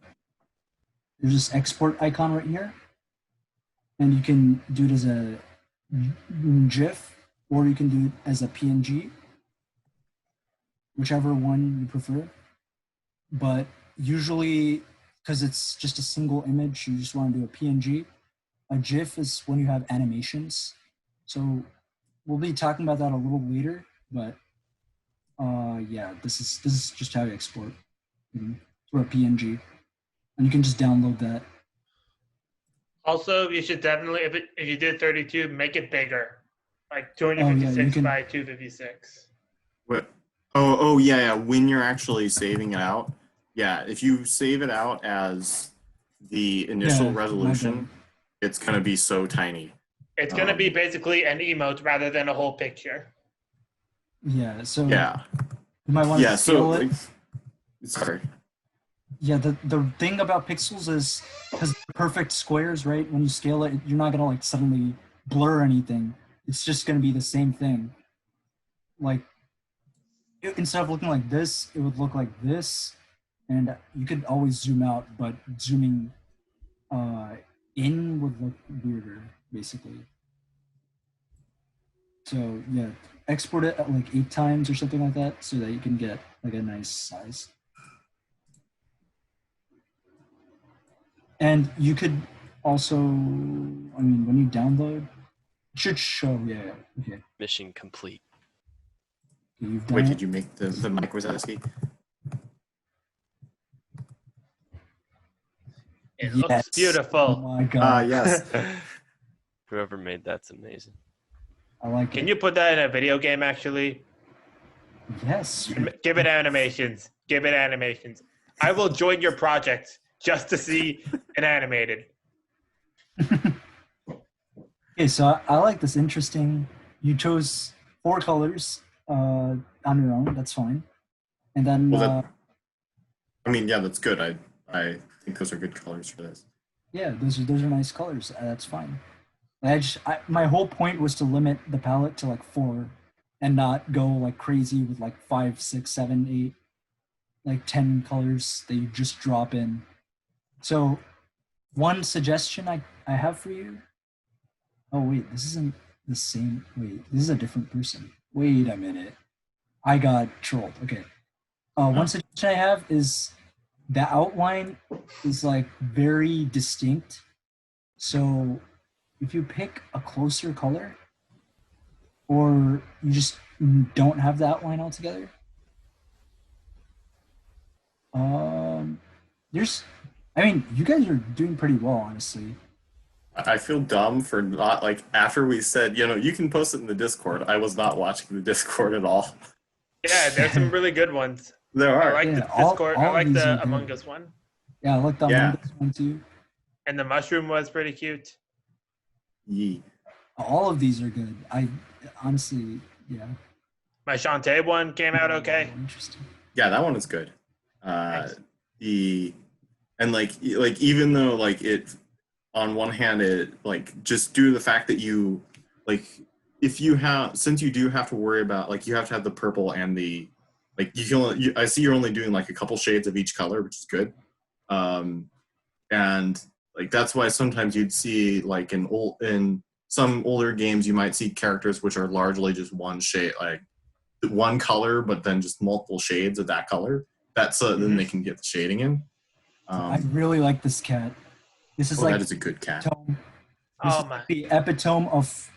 there's this export icon right here, and you can do it as a GIF, or you can do it as a PNG, whichever one you prefer. But usually, because it's just a single image, you just want to do a PNG. A GIF is when you have animations. So we'll be talking about that a little later, but yeah, this is just how you export through a PNG, and you can just download that. Also, you should definitely, if you did 32, make it bigger, like 256 by 256. What? Oh yeah. When you're actually saving it out, yeah. If you save it out as the initial resolution, it's gonna be so tiny. It's gonna be basically an emote rather than a whole picture. Yeah. So yeah. You might want to scale it. Sorry. Yeah, the thing about pixels is because they're perfect squares, right? When you scale it, you're not gonna like suddenly blur anything. It's just gonna be the same thing. Like instead of looking like this, it would look like this, and you could always zoom out, but zooming in would look weirder, basically. So yeah, export it at like 8 times or something like that, so that you can get like a nice size. And you could also, I mean, when you download, it should show, yeah, okay. Mission complete. You've done Wait, it. did you make the Mike Wazowski? It looks beautiful. Oh my god. Yes. Whoever made that's amazing. I like Can it. you put that in a video game, actually? Yes. Give it animations. Give it animations. I will join your project just to see it animated. Okay, so I like this interesting. You chose 4 colors on your own. That's fine. And then Well, I mean, yeah, that's good. I think those are good colors for this. yeah, those are nice colors. That's fine. My whole point was to limit the palette to like 4, and not go like crazy with like 5, 6, 7, 8, like 10 colors that you just drop in. So, one suggestion I have for you. Oh wait, this isn't the same. Wait, this is a different person. Wait a minute, I got trolled. Okay. One suggestion I have is the outline is like very distinct. So if you pick a closer color, or you just don't have the outline altogether, There's, I mean, you guys are doing pretty well, honestly. I feel dumb for not like after we said, you can post it in the Discord. I was not watching the Discord at all. Yeah, there's some really good ones. There I are. like Yeah, the Discord. I all of like these are the good. Among Us one, Yeah, I like the Yeah. Among Us one too. and the mushroom was pretty cute. Yee. All of these are good. I honestly, yeah. My Shantae one came out okay. Interesting. Yeah, that one is good. Thanks. Like even though like it on one hand it like just due to the fact that you like if you have since you do have to worry about like you have to have the purple and the like I see you're only doing like a couple shades of each color, which is good. And like that's why sometimes you'd see like in some older games you might see characters which are largely just one shade, like one color, but then just multiple shades of that color. That's then they can get the shading in. I really like this cat. This is like that is a good cat. epitome, this Oh is my! like the epitome of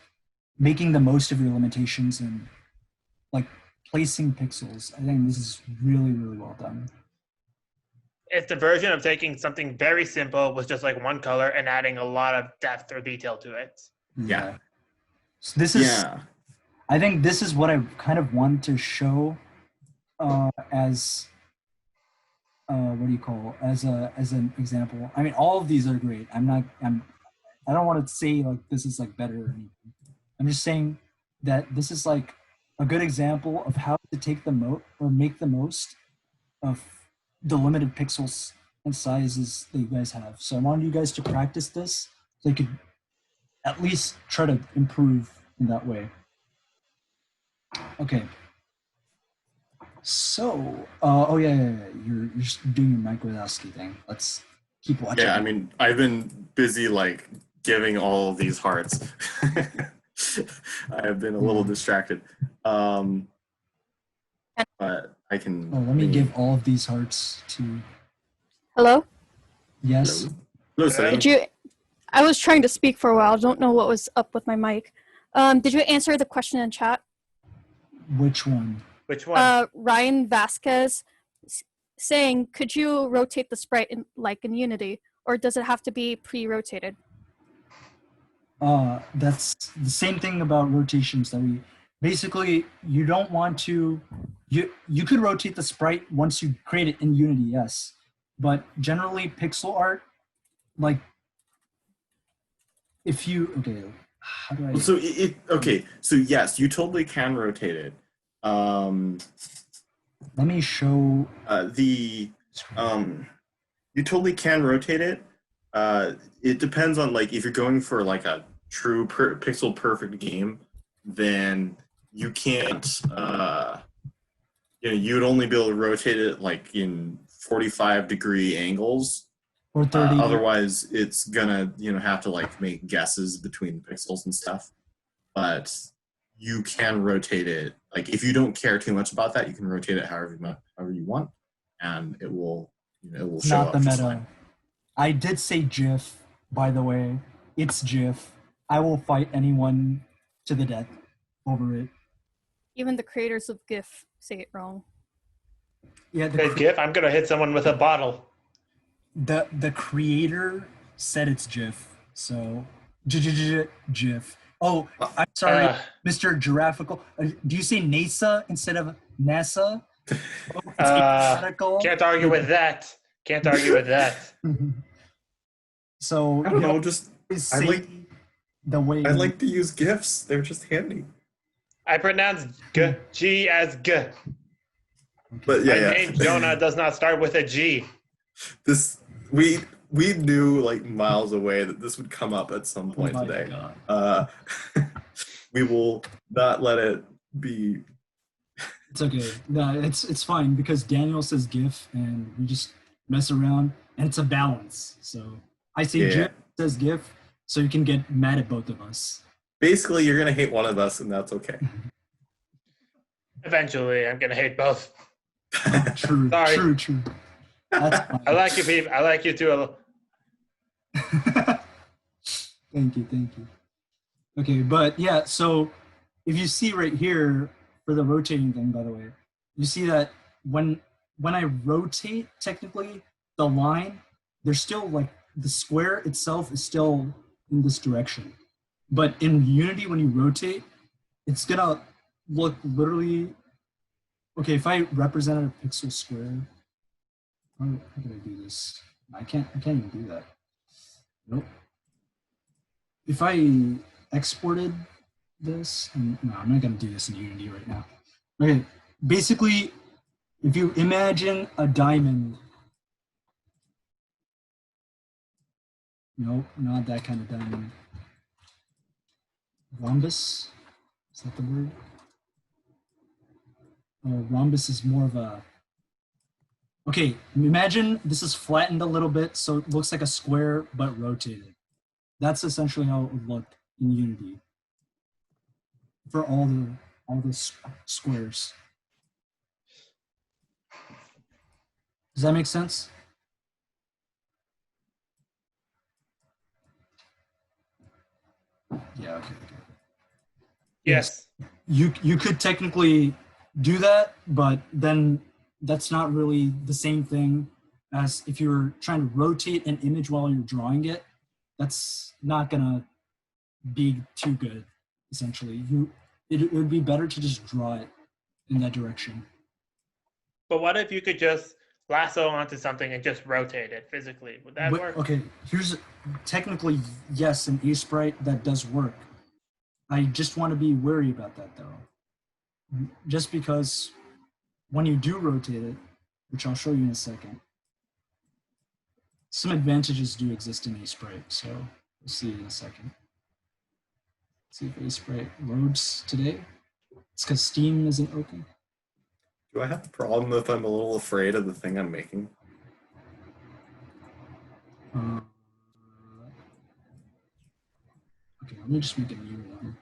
making the most of your limitations and like placing pixels. I think this is really, really well done. It's the version of taking something very simple with just like one color and adding a lot of depth or detail to it. Yeah. So this is. Yeah. I think this is what I kind of want to show as what do you call as an example. I mean, all of these are great. I don't want to say like this is like better or anything. I'm just saying that this is like a good example of how to take the make the most of the limited pixels and sizes that you guys have. So I wanted you guys to practice this so you could at least try to improve in that way. Okay. So, you're just doing your Mike Wazowski thing. Let's keep watching. Yeah, I mean, I've been busy like giving all of these hearts. I have been a little distracted. But I can. Oh, let me give all of these hearts to. Hello? Yes. Hello, Sonny. I was trying to speak for a while. I don't know what was up with my mic. Did you answer the question in chat? Which one? Which one? Ryan Vasquez saying, could you rotate the sprite like in Unity, or does it have to be pre-rotated? That's the same thing about rotations that we basically you don't want to you could rotate the sprite once you create it in Unity, yes. But generally pixel art, like if you how do I So yes, you totally can rotate it. Let me show you totally can rotate it. It depends on like if you're going for like a true pixel perfect game, then you can't you would only be able to rotate it like in 45-degree angles. or 30. Otherwise it's gonna have to like make guesses between the pixels and stuff. But you can rotate it. Like if you don't care too much about that, you can rotate it however you want, and it will show Not up the just meta. fine. I did say GIF, by the way. It's GIF. I will fight anyone to the death over it. Even the creators of GIF say it wrong. Yeah, Hey, GIF, I'm gonna hit someone with a bottle. the creator said it's GIF, so GIF. Oh, I'm sorry, Mr. Giraffical. Do you say NASA instead of NASA? Oh, it's alphabetical. Can't argue with that. Can't argue with that. So I don't know, just say the way I like to use GIFs. They're just handy. I pronounce G as G. But My name Jonah does not start with a G. This we knew like miles away that this would come up at some point today. We will not let it be. It's okay. No, it's fine because Daniel says GIF and we just mess around and it's a balance. So I say GIF says GIF, so you can get mad at both of us. Basically, you're gonna hate one of us, and that's okay. Eventually, I'm gonna hate both. True. Sorry. True. That's fine. I like you, Pete. I like you too. Thank you. Okay, but yeah, so if you see right here for the rotating thing, by the way, you see that when when I rotate, technically, the line, there's still like the square itself is still in this direction. But in Unity, when you rotate, it's gonna look literally, okay, if I represented a pixel square, how can I do this? I can't even do that. Nope. If I exported this, and no, I'm not gonna do this in Unity right now. Okay, basically, if you imagine a diamond, nope, not that kind of diamond. Rhombus, is that the word? Oh, rhombus is more of a, okay, imagine this is flattened a little bit so it looks like a square but rotated. That's essentially how it would look in Unity for all the squares. Does that make sense? Yeah, okay. Yes. You could technically do that, but then that's not really the same thing as if you're trying to rotate an image while you're drawing it. That's not gonna be too good, essentially. It would be better to just draw it in that direction. But what if you could just lasso onto something and just rotate it physically? Would that work? Okay, here's technically yes, in Sprite that does work. I just want to be wary about that though. Just because when you do rotate it, which I'll show you in a second, some advantages do exist in Sprite, so we'll see in a second. Let's see if Sprite loads today. It's because Steam isn't open. Do I have a problem if I'm a little afraid of the thing I'm making? Okay, let me just make a new one.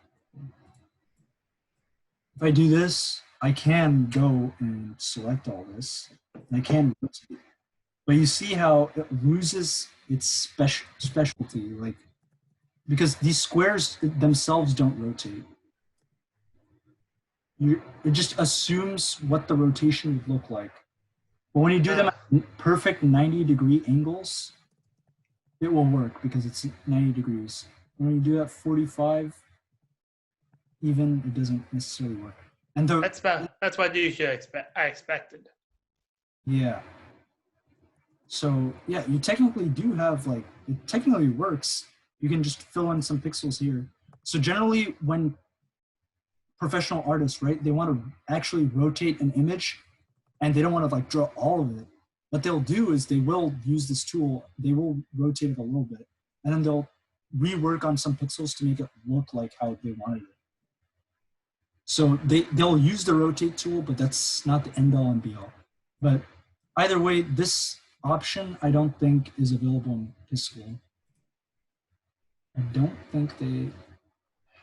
If I do this, I can go and select all this. And I can rotate. But you see how it loses its specialty, like, because these squares themselves don't rotate. It just assumes what the rotation would look like. But when you do them at perfect 90-degree angles, it will work because it's 90 degrees. When you do that 45, even, it doesn't necessarily work. And That's what you should expect. I expected. Yeah. So yeah, you technically do have, like, it technically works. You can just fill in some pixels here. So generally when professional artists, right, they want to actually rotate an image and they don't want to like draw all of it. What they'll do is they will use this tool, they will rotate it a little bit, and then they'll rework on some pixels to make it look like how they wanted it. So they'll use the rotate tool, but that's not the end all and be all. But either way, this option I don't think is available in Piscal. I don't think they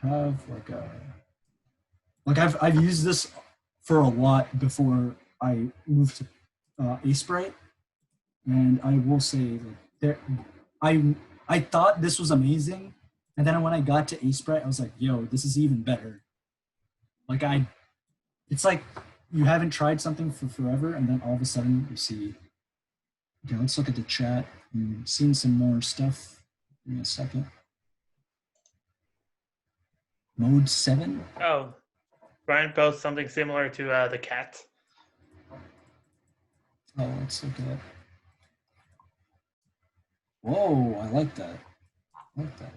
have like a, like I've used this for a lot before I moved to Sprite, and I will say that I thought this was amazing, and then when I got to Sprite, I was like, yo, this is even better. Like it's like you haven't tried something for forever, and then all of a sudden you see. Okay, let's look at the chat. I'm seeing some more stuff. Give me a second. Mode 7. Oh, Brian posts something similar to the cat. Oh, let's look at that. Whoa, I like that. I like that.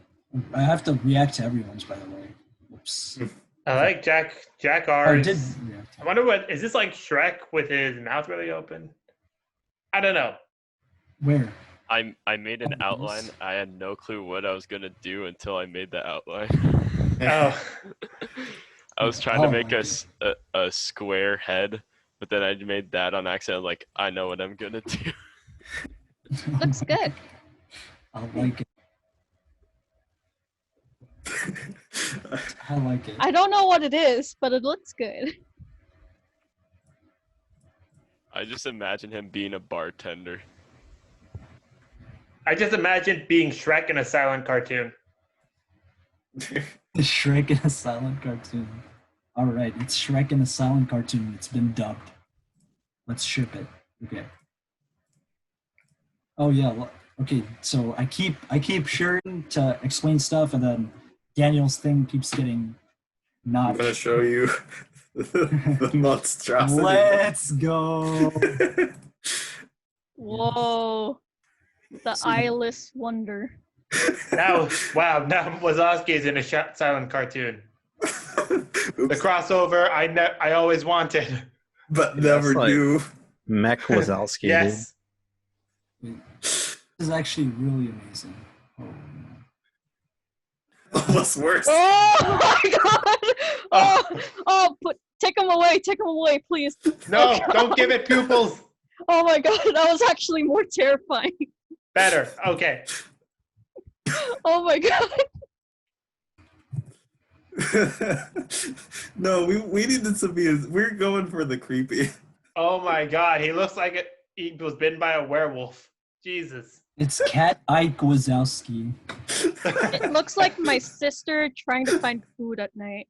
I have to react to everyone's, by the way. Whoops. I like Jack Oh, I R's. did react. I wonder what is this, like Shrek with his mouth really open? I don't know. Where? I made an outline. I had no clue what I was gonna do until I made the outline. Oh, I was trying to make a square head, but then I made that on accident. Like, I know what I'm gonna do. Looks good. I like it. I like it. I don't know what it is, but it looks good. I just imagine him being a bartender. I just imagined being Shrek in a silent cartoon. Shrek in a silent cartoon. All right, it's Shrek in a silent cartoon. It's been dubbed. Let's ship it. Okay. Oh yeah. Okay. So I keep sharing to explain stuff, and then Daniel's thing keeps getting I'm not. gonna show you the monstrosity. Let's go. Whoa. The eyeless wonder. Now, wow, now Wazowski is in a silent cartoon. The crossover I always wanted. But Yeah, never it's like- do. Mech Wazowski, Yes. This is actually really amazing. Oh, no. What's worse? Oh my god! Take him away, please. No, don't give it pupils. Oh my god, that was actually more terrifying. Better. Okay. Oh my god. No, we needed to be. We're going for the creepy. Oh my god, he looks like he was bitten by a werewolf. Jesus. It's Cat Ike Wazowski. It looks like my sister trying to find food at night.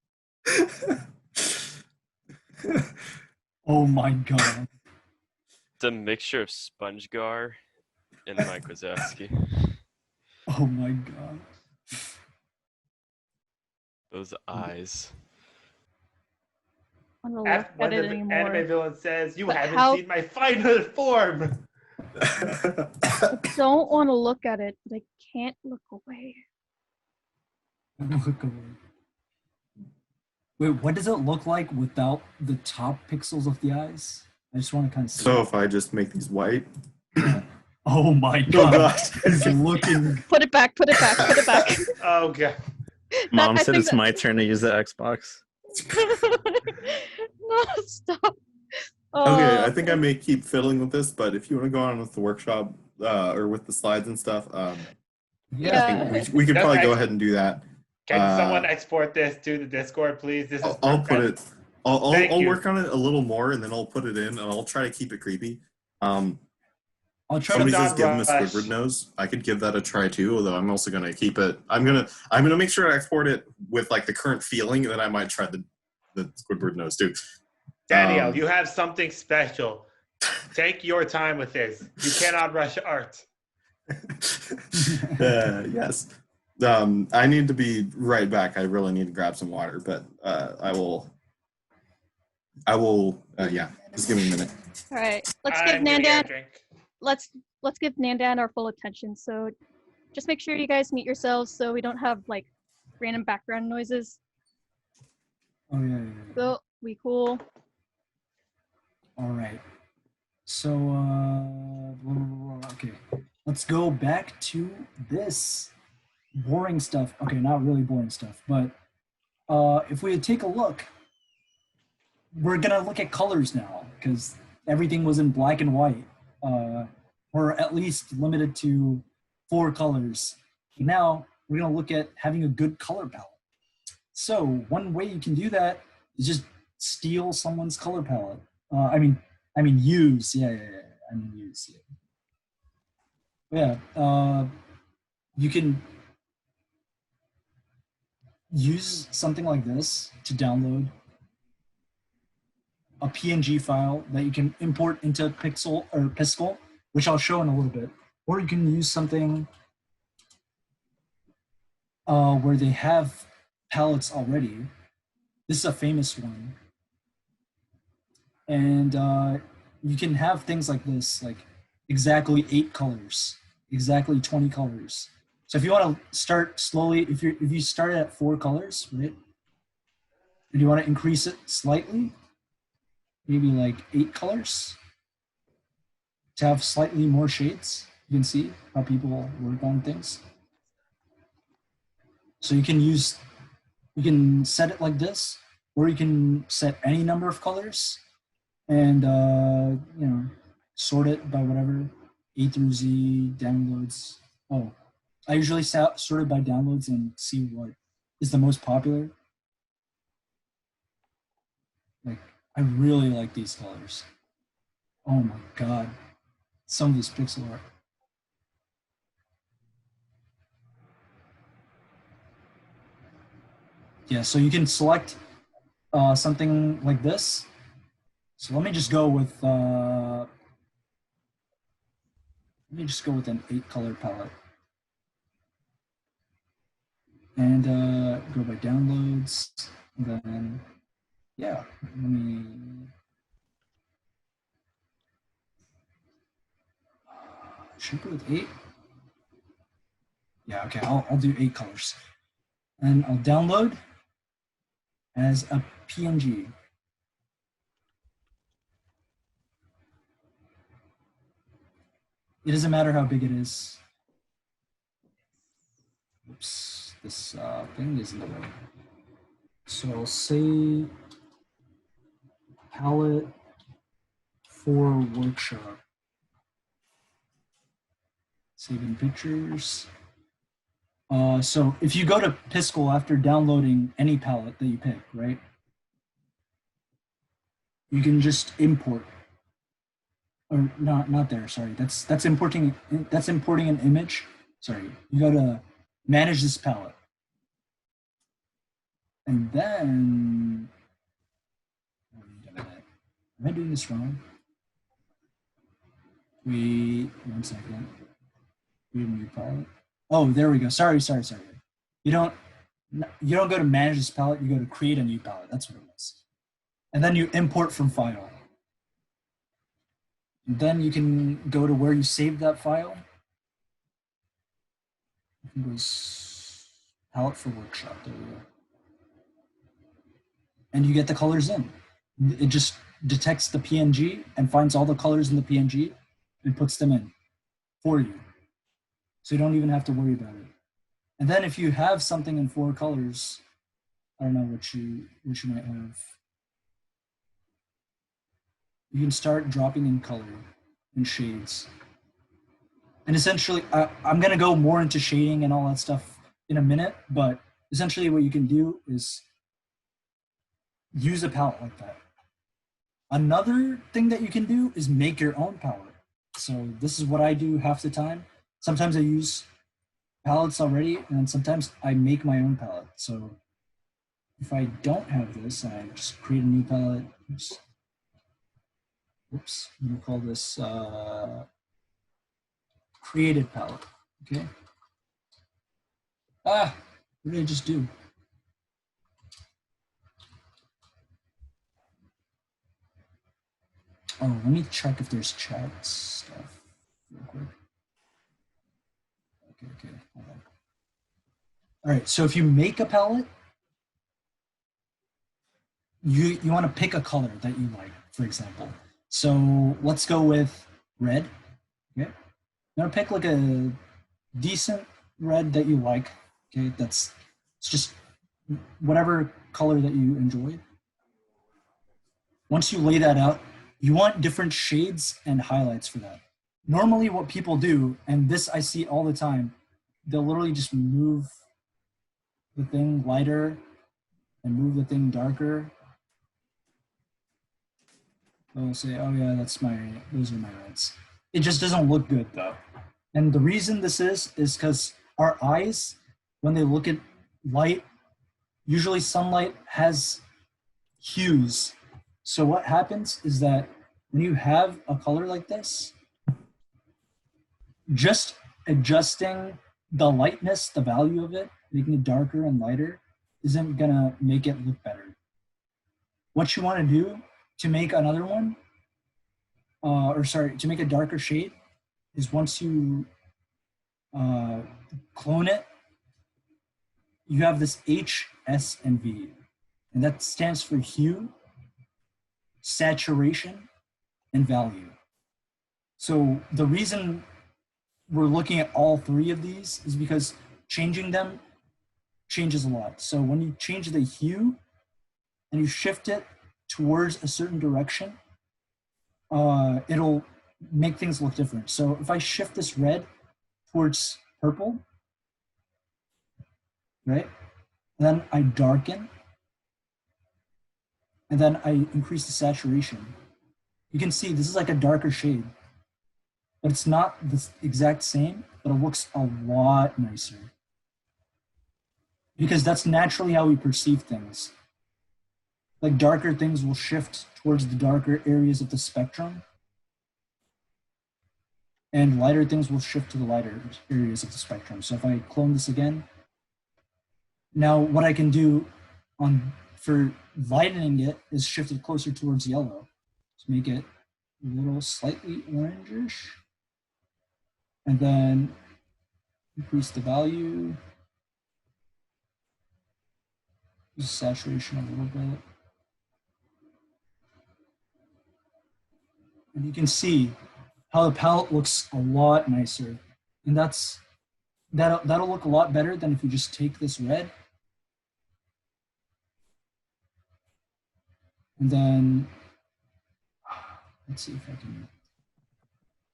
Oh my god. It's a mixture of SpongeGar and Mike Wazowski. Oh my god. Those eyes. I don't look When at it the anymore. anime villain says, "You But haven't how- seen my final form." I don't want to look at it, but I can't look away. Look away. Wait, what does it look like without the top pixels of the eyes? I just want to kind of see. So if I just make these white. Oh my Oh god. gosh. It's looking. Put it back. Oh god. Mom I said think it's my turn to use the Xbox. No, stop. Okay, I think I may keep fiddling with this, but if you want to go on with the workshop or with the slides and stuff, Yeah. we could That's probably go ex- ahead and do that. Can someone export this to the Discord, please? This is I'll put it. Thank I'll you. work on it a little more, and then I'll put it in, and I'll try to keep it creepy. I'll try Somebody to. says give him a Rush. Squidward nose. I could give that a try too, although I'm also gonna keep it. I'm gonna make sure I export it with like the current feeling, and then I might try the Squidward nose too. Daniel, you have something special. Take your time with this. You cannot rush art. Yes. I need to be right back. I really need to grab some water, but I will. Yeah, just give me a minute. All right, let's give I'm gonna get a Nandan. drink. Let's give Nandan our full attention. So, just make sure you guys mute yourselves so we don't have like random background noises. Oh yeah. So we cool. All right. So okay, let's go back to this boring stuff. Okay, not really boring stuff, but if we take a look, we're gonna look at colors now because everything was in black and white, or at least limited to 4 colors. Now we're gonna look at having a good color palette. So one way you can do that is just steal someone's color palette. I mean use. Yeah. I mean use. Yeah. You can use something like this to download a PNG file that you can import into Piskel, which I'll show in a little bit. Or you can use something where they have palettes already. This is a famous one. And you can have things like this, like exactly 8 colors, exactly 20 colors. So if you want to start slowly, if you start at 4 colors, right? And you want to increase it slightly, maybe like 8 colors, to have slightly more shades. You can see how people work on things. So you can set it like this, or you can set any number of colors and sort it by whatever A through Z downloads. Oh, I usually sort it by downloads and see what is the most popular. Like, I really like these colors. Oh my god, some of this pixel art. Yeah, so you can select something like this. So let me just go with Let me just go with an 8-color palette. And go by downloads. And then, yeah, let me. Should I go with 8? Yeah, okay, I'll do 8 colors. And I'll download as a PNG. It doesn't matter how big it is. Oops, this thing is in the way. So I'll say palette for workshop. Save in pictures. So if you go to Piskel after downloading any palette that you pick, right? You can just import. Or not there, sorry. That's importing an image. Sorry. You go to manage this palette. And then am I doing this wrong? Wait 1 second. Create a new palette. Oh, there we go. Sorry. You don't go to manage this palette, you go to create a new palette. That's what it was. And then you import from file. And then you can go to where you saved that file. It was palette for workshop. There we go. And you get the colors in. It just detects the PNG and finds all the colors in the PNG and puts them in for you. So you don't even have to worry about it. And then if you have something in 4 colors, I don't know what you might have. You can start dropping in color and shades. And essentially, I'm gonna go more into shading and all that stuff in a minute, but essentially what you can do is use a palette like that. Another thing that you can do is make your own palette. So this is what I do half the time. Sometimes I use palettes already, and sometimes I make my own palette. So if I don't have this, I just create a new palette. Oops, I'm gonna call this created palette, okay? What did I just do? Oh, let me check if there's chat stuff real quick. Okay, hold on. All right, so if you make a palette, you want to pick a color that you like, for example. So let's go with red, okay? You want to pick like a decent red that you like, okay? It's just whatever color that you enjoy. Once you lay that out, you want different shades and highlights for that. Normally what people do, and this I see all the time, they'll literally just move the thing lighter and move the thing darker. They'll say, oh yeah, those are my reds. It just doesn't look good though. And the reason this is because our eyes, when they look at light, usually sunlight has hues. So what happens is that when you have a color like this, just adjusting the lightness, the value of it, making it darker and lighter, isn't gonna make it look better. What you wanna do to make another one, to make a darker shade, is once you clone it, you have this H, S, and V. And that stands for hue, saturation, and value. So the reason we're looking at all 3 of these is because changing them changes a lot. So when you change the hue and you shift it towards a certain direction, it'll make things look different. So if I shift this red towards purple, right? Then I darken, and then I increase the saturation. You can see this is like a darker shade, but it's not the exact same, but it looks a lot nicer. Because that's naturally how we perceive things. Like darker things will shift towards the darker areas of the spectrum. and lighter things will shift to the lighter areas of the spectrum. So if I clone this again, now what I can do for lightening it is shift it closer towards yellow to make it a little slightly orangish, and then increase the value, use saturation a little bit. And you can see how the palette looks a lot nicer. And that'll look a lot better than if you just take this red and then let's see if I can.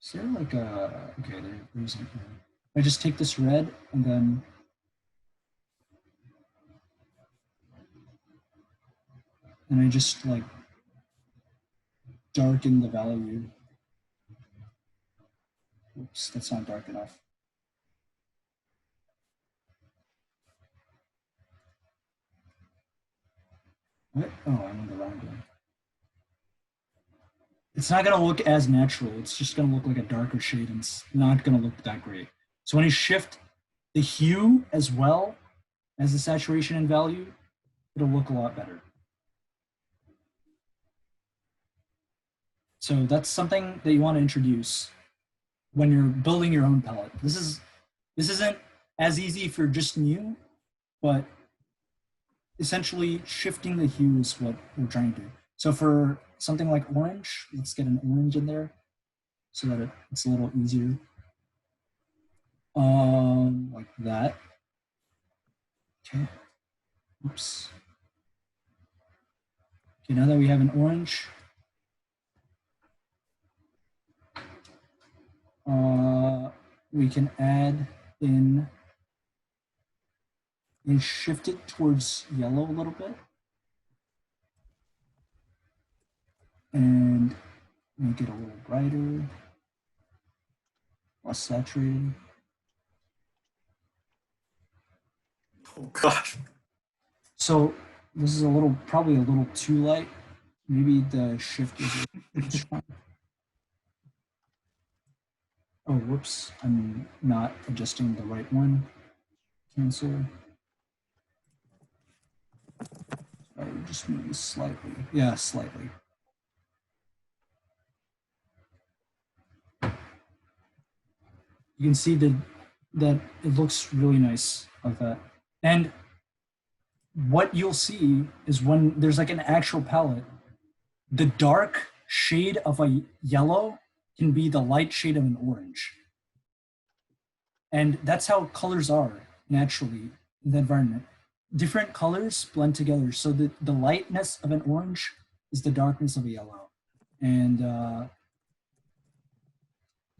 Is there like a okay? There isn't. I just take this red and then I just like darken the value. Oops, that's not dark enough. What? Oh, I'm in the wrong one. It's not going to look as natural. It's just going to look like a darker shade and it's not going to look that great. So when you shift the hue as well as the saturation and value, it'll look a lot better. So that's something that you want to introduce when you're building your own palette. This isn't as easy for just new, but essentially shifting the hue is what we're trying to do. So for something like orange, let's get an orange in there so that it's a little easier. Like that. Okay. Oops. Okay, now that we have an orange, we can add in and shift it towards yellow a little bit and make it a little brighter, less saturated. Oh gosh. So this is probably a little too light. Maybe the shift is strong. Oh, whoops, I'm not adjusting the right one. Cancel. Sorry, just maybe slightly. Yeah, slightly. You can see that it looks really nice like that. And what you'll see is when there's like an actual palette, the dark shade of a yellow can be the light shade of an orange. And that's how colors are naturally in the environment. Different colors blend together. So the lightness of an orange is the darkness of a yellow. And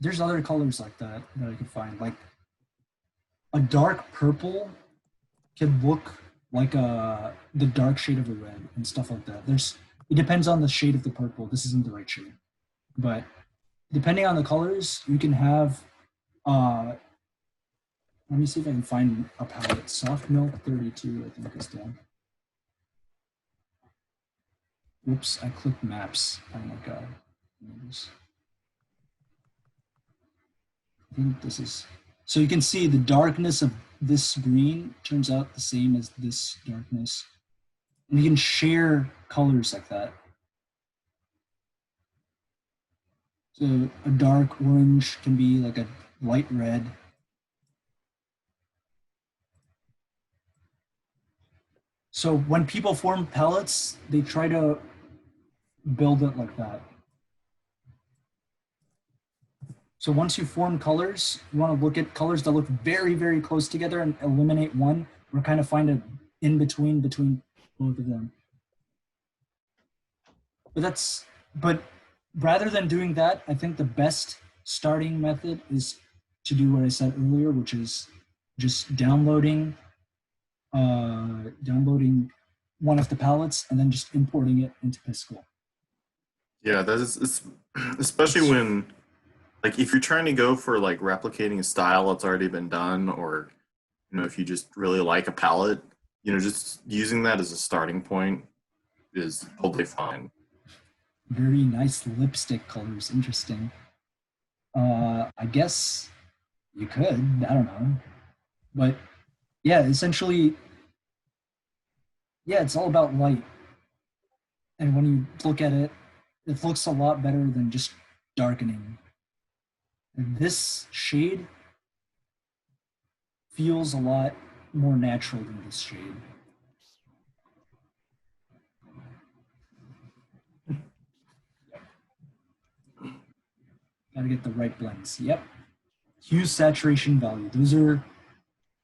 there's other colors like that I can find. Like a dark purple can look like the dark shade of a red and stuff like that. It depends on the shade of the purple. This isn't the right shade. But depending on the colors, you can have, let me see if I can find a palette. Soft Milk 32, I think is done. Whoops, I clicked maps. Oh my God. I think this is, so you can see the darkness of this green turns out the same as this darkness. And you can share colors like that. So a dark orange can be like a light red. So when people form palettes, they try to build it like that. So once you form colors, you want to look at colors that look very, very close together and eliminate one, or kind of find an in between both of them. But rather than doing that, I think the best starting method is to do what I said earlier, which is just downloading one of the palettes and then just importing it into Piscal. Yeah, it's especially when, like, if you're trying to go for like replicating a style that's already been done, or if you just really like a palette, just using that as a starting point is totally fine. Very nice lipstick colors. Interesting. I guess you could. I don't know. But yeah, essentially, yeah, it's all about light. And when you look at it, it looks a lot better than just darkening. And this shade feels a lot more natural than this shade. Gotta get the right blends. Yep. Hue, saturation, value.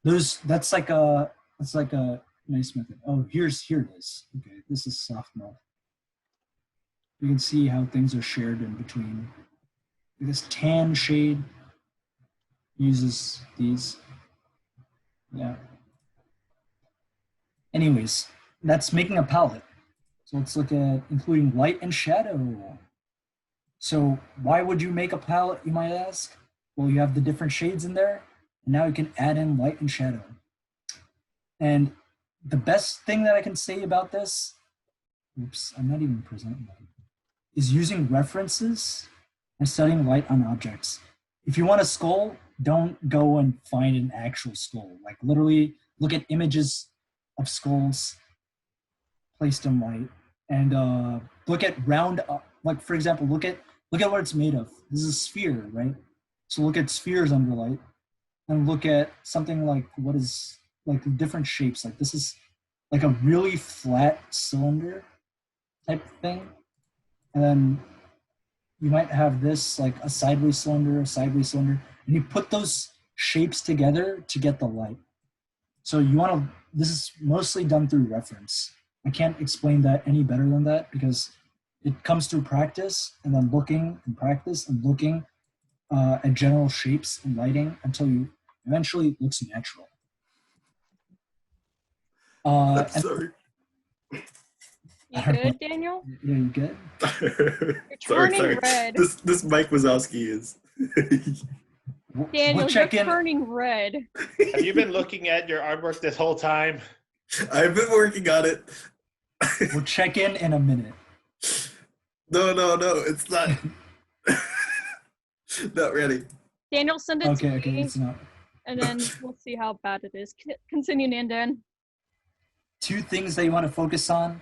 That's like a nice method. Oh, here it is. Okay, this is soft mode. You can see how things are shared in between. This tan shade uses these. Yeah. Anyways, that's making a palette. So let's look at including light and shadow. So why would you make a palette, you might ask? Well, you have the different shades in there, and now you can add in light and shadow. And the best thing that I can say about this, oops, I'm not even presenting that, is using references and studying light on objects. If you want a skull, don't go and find an actual skull. Like literally look at images of skulls, place them light, and look at round, like for example, look at what it's made of. This is a sphere, right? So look at spheres under light, and look at something like what is like different shapes. Like this is like a really flat cylinder type thing, and then you might have this like a sideways cylinder, and you put those shapes together to get the light. So you want to, this is mostly done through reference. I can't explain that any better than that because it comes through practice and then looking and practice and looking at general shapes and lighting until you eventually it looks natural. I'm sorry. You good, Daniel? Yeah, you good? You're turning red. This Mike Wazowski is. Daniel, We'll check you're in. turning red. Have you been looking at your artwork this whole time? I've been working on it. We'll check in a minute. No, it's not. Not ready. Daniel, send it to Okay, me, it's not. and then we'll see how bad it is. Continue, Nandan. Two things that you want to focus on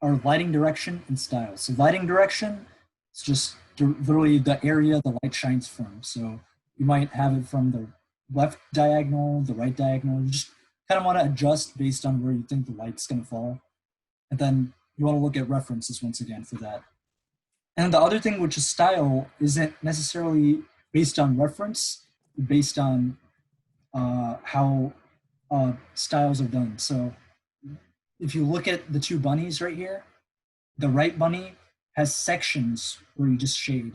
are lighting direction and style. So lighting direction, it's just literally the area the light shines from. So you might have it from the left diagonal, the right diagonal. You just kind of want to adjust based on where you think the light's going to fall. And then you want to look at references once again for that. And the other thing, which is style, isn't necessarily based on reference, based on how styles are done. So if you look at the two bunnies right here, the right bunny has sections where you just shade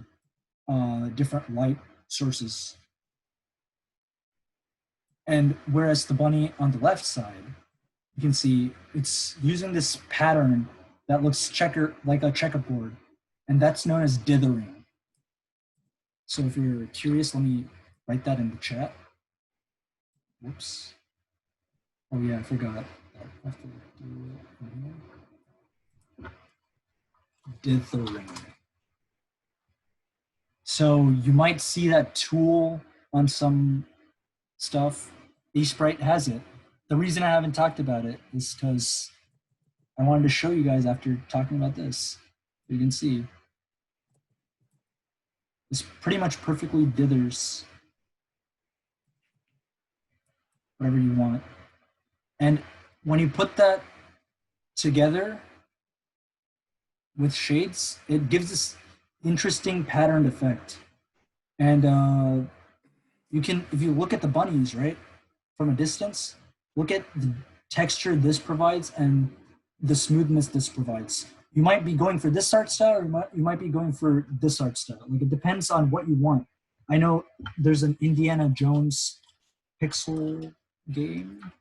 different light sources. And whereas the bunny on the left side, you can see it's using this pattern that looks like a checkerboard, and that's known as dithering. So if you're curious, let me write that in the chat. Whoops. Oh yeah, I forgot. I have to do it. Dithering. So you might see that tool on some stuff. Sprite has it. The reason I haven't talked about it is because I wanted to show you guys after talking about this. You can see this pretty much perfectly dithers whatever you want. And when you put that together with shades, it gives this interesting patterned effect. And you can, if you look at the bunnies, right, from a distance, look at the texture this provides and the smoothness this provides. You might be going for this art style, or you might be going for this art style. Like, it depends on what you want. I know there's an Indiana Jones pixel game.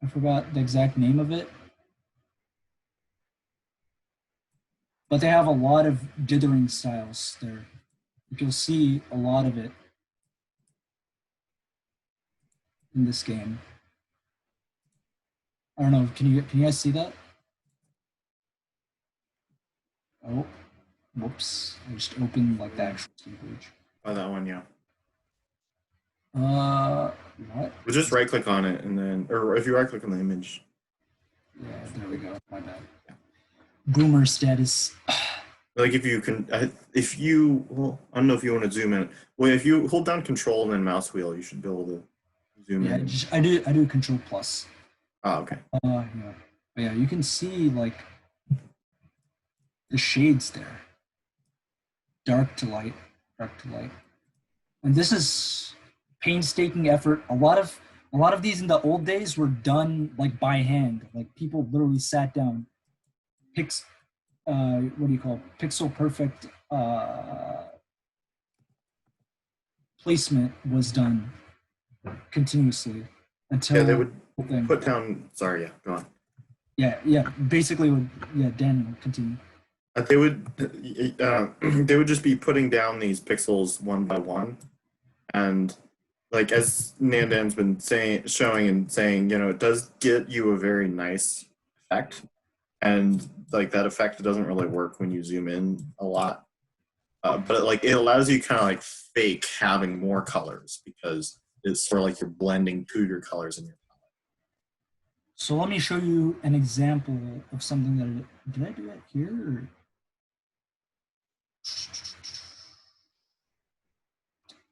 I forgot the exact name of it. But they have a lot of dithering styles there. You'll see a lot of it in this game. I don't know, can you guys see that? Oh, Whoops, I just opened like the actual Steam page. Oh, that one, yeah. What? We'll just right click on it and then, or if you right click on the image. Yeah, there we go. My bad. Boomer status. Like if you can, well, I don't know if you want to zoom in. Well, if you hold down Control and then mouse wheel, you should be able to zoom Yeah, in. I do Control plus. Oh, okay. Yeah. But yeah, you can see like the shades there. Dark to light, and this is painstaking effort. A lot of these in the old days were done like by hand. Like people literally sat down, pixel perfect placement was done continuously until Yeah, they would the thing. put down. Sorry, yeah, go on. Yeah. Basically, Daniel, continue. They would just be putting down these pixels one by one, and like as Nandan's been saying, it does get you a very nice effect, and like that effect doesn't really work when you zoom in a lot, but it allows you kind of like fake having more colors because it's sort of like you're blending two of your colors in your palette. So let me show you an example of something that did I do it here? Or?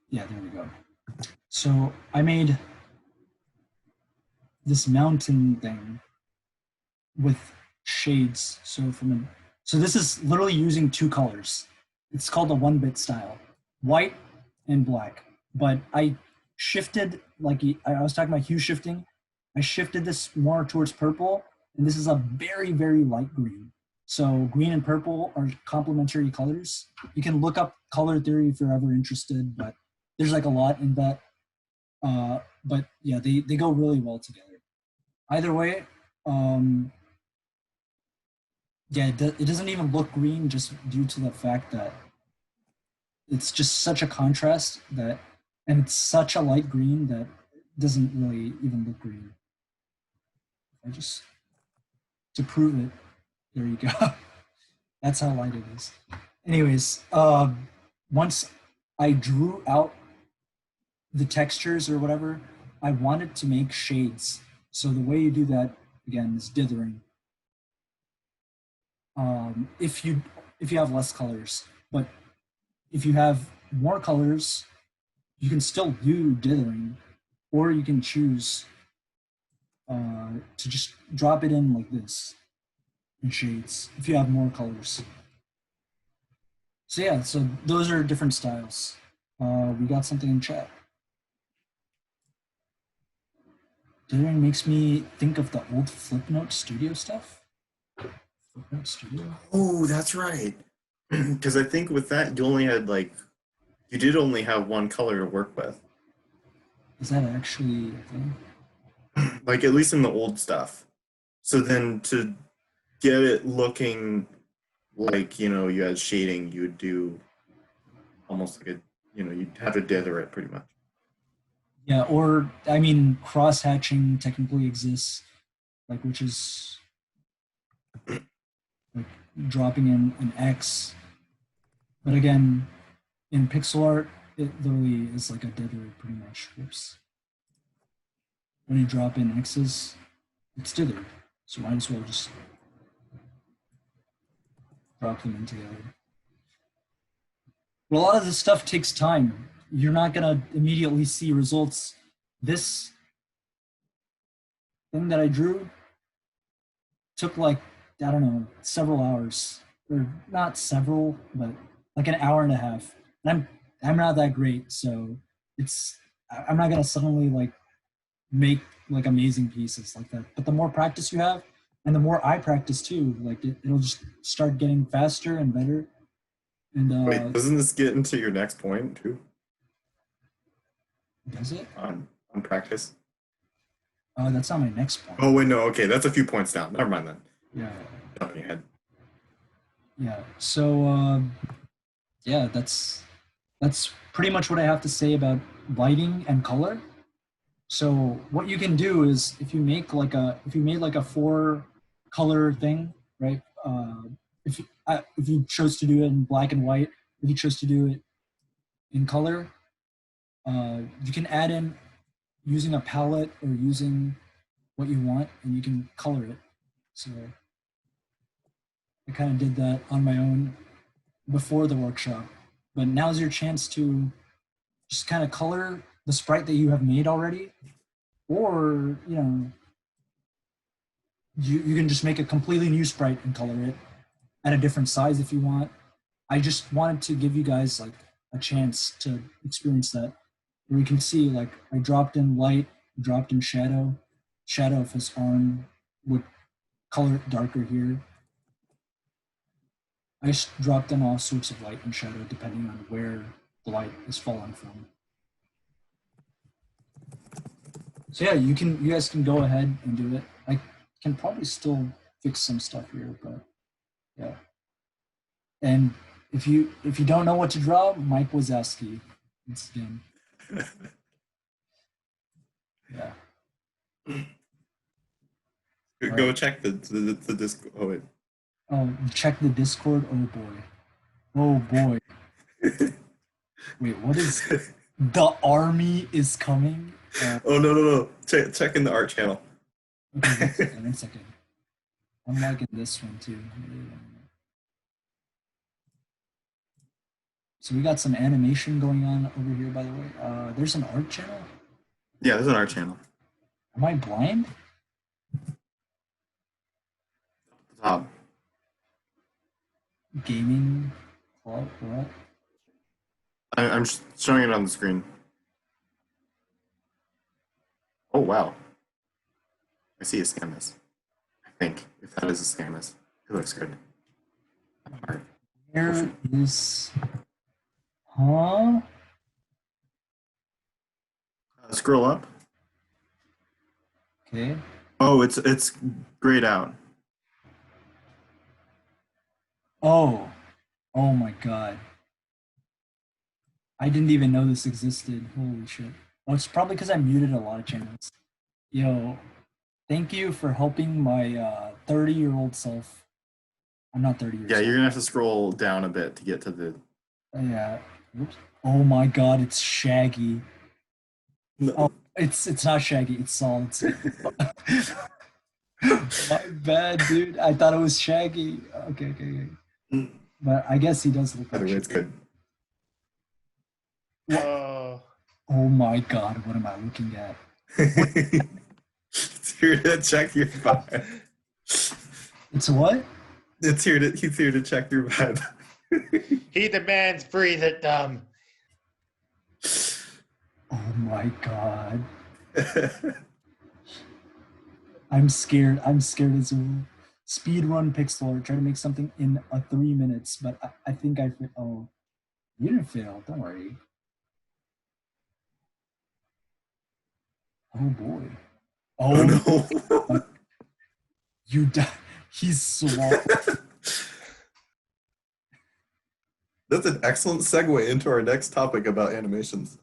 Yeah, there we go. So I made this mountain thing with shades. So this is literally using two colors. It's called a 1-bit style, white and black. But I shifted, like I was talking about hue shifting. I shifted this more towards purple, and this is a very, very light green. So green and purple are complementary colors. You can look up color theory if you're ever interested, but there's like a lot in that. But yeah, they go really well together. Either way, it doesn't even look green just due to the fact that it's just such a contrast and it's such a light green that it doesn't really even look green. To prove it, there you go. That's how light it is. Anyways, once I drew out the textures or whatever, I wanted to make shades. So the way you do that, again, is dithering. If you have less colors, but if you have more colors, you can still do dithering, or you can choose to just drop it in like this in shades if you have more colors. So yeah, so those are different styles. We got something in chat. Dithering makes me think of the old Flipnote Studio stuff. Flipnote Studio? Oh, that's right. Because I think with that, you did only have one color to work with. Is that actually a thing? Like, at least in the old stuff. So then to get it looking like, you had shading, you would do almost like you'd have to dither it pretty much. Yeah, or, I mean, cross-hatching technically exists, which is like dropping in an X. But again, in pixel art, it literally is like a dither pretty much. Whoops. When you drop in X's, it's dithered. So might as well just drop them in together. But a lot of this stuff takes time. You're not gonna immediately see results. This thing that I drew took I don't know, several hours. Or not several, but like an hour and a half. And I'm not that great, so I'm not gonna suddenly make amazing pieces like that. But the more practice you have, and the more I practice too, it'll just start getting faster and better. And wait, doesn't this get into your next point too? Does it? On practice? That's not my next point. Oh wait, no, okay, that's a few points down. Never mind then. Yeah. Jumping ahead. Yeah. So yeah, that's pretty much what I have to say about lighting and color. So what you can do is if you made like a 4 color thing, right? if you chose to do it in black and white, if you chose to do it in color, you can add in using a palette or using what you want, and you can color it. So I kind of did that on my own before the workshop, but now's your chance to just kind of color the sprite that you have made already, or you can just make a completely new sprite and color it at a different size if you want. I just wanted to give you guys like a chance to experience that. Where you can see like I dropped in light, dropped in shadow of his arm would color it darker here. I just dropped in all sorts of light and shadow depending on where the light is falling from. So yeah, you guys can go ahead and do it. I can probably still fix some stuff here, but yeah. And if you don't know what to draw, Mike Wazowski. It's him. Yeah. Go check the Discord. Oh wait. Oh, check the Discord. Oh boy. Oh boy. Wait, what is the army is coming? Oh no. Check in the art channel. Okay, one second. I'm liking this one too. So we got some animation going on over here, by the way. There's an art channel. Yeah, there's an art channel. Am I blind? Gaming. What? I'm showing it on the screen. Oh wow. I see a Scamus. I think if that is a Scamus, it looks good. Where is? Huh? Scroll up. Okay. Oh, it's grayed out. Oh my god. I didn't even know this existed. Holy shit. Well, it's probably because I muted a lot of channels. Yo, thank you for helping my 30-year-old self. I'm not 30 years old. Yeah, you're gonna have to scroll down a bit to get to the. Yeah. Oops. Oh my god, it's Shaggy. No. Oh, it's not Shaggy, it's Solids. My bad, dude. I thought it was Shaggy. Okay. But I guess he does look like Either way, it's Shaggy. good. Oh my god, what am I looking at? It's here to check your vibe. It's what? He's here to check your vibe. He demands breathe it dumb. Oh my god. I'm scared as well. Speedrun pixel art. Try to make something in 3 minutes, but I think I fit. Oh, you didn't fail. Don't worry. Oh boy. Oh no. You died. He's swamped. That's an excellent segue into our next topic about animations.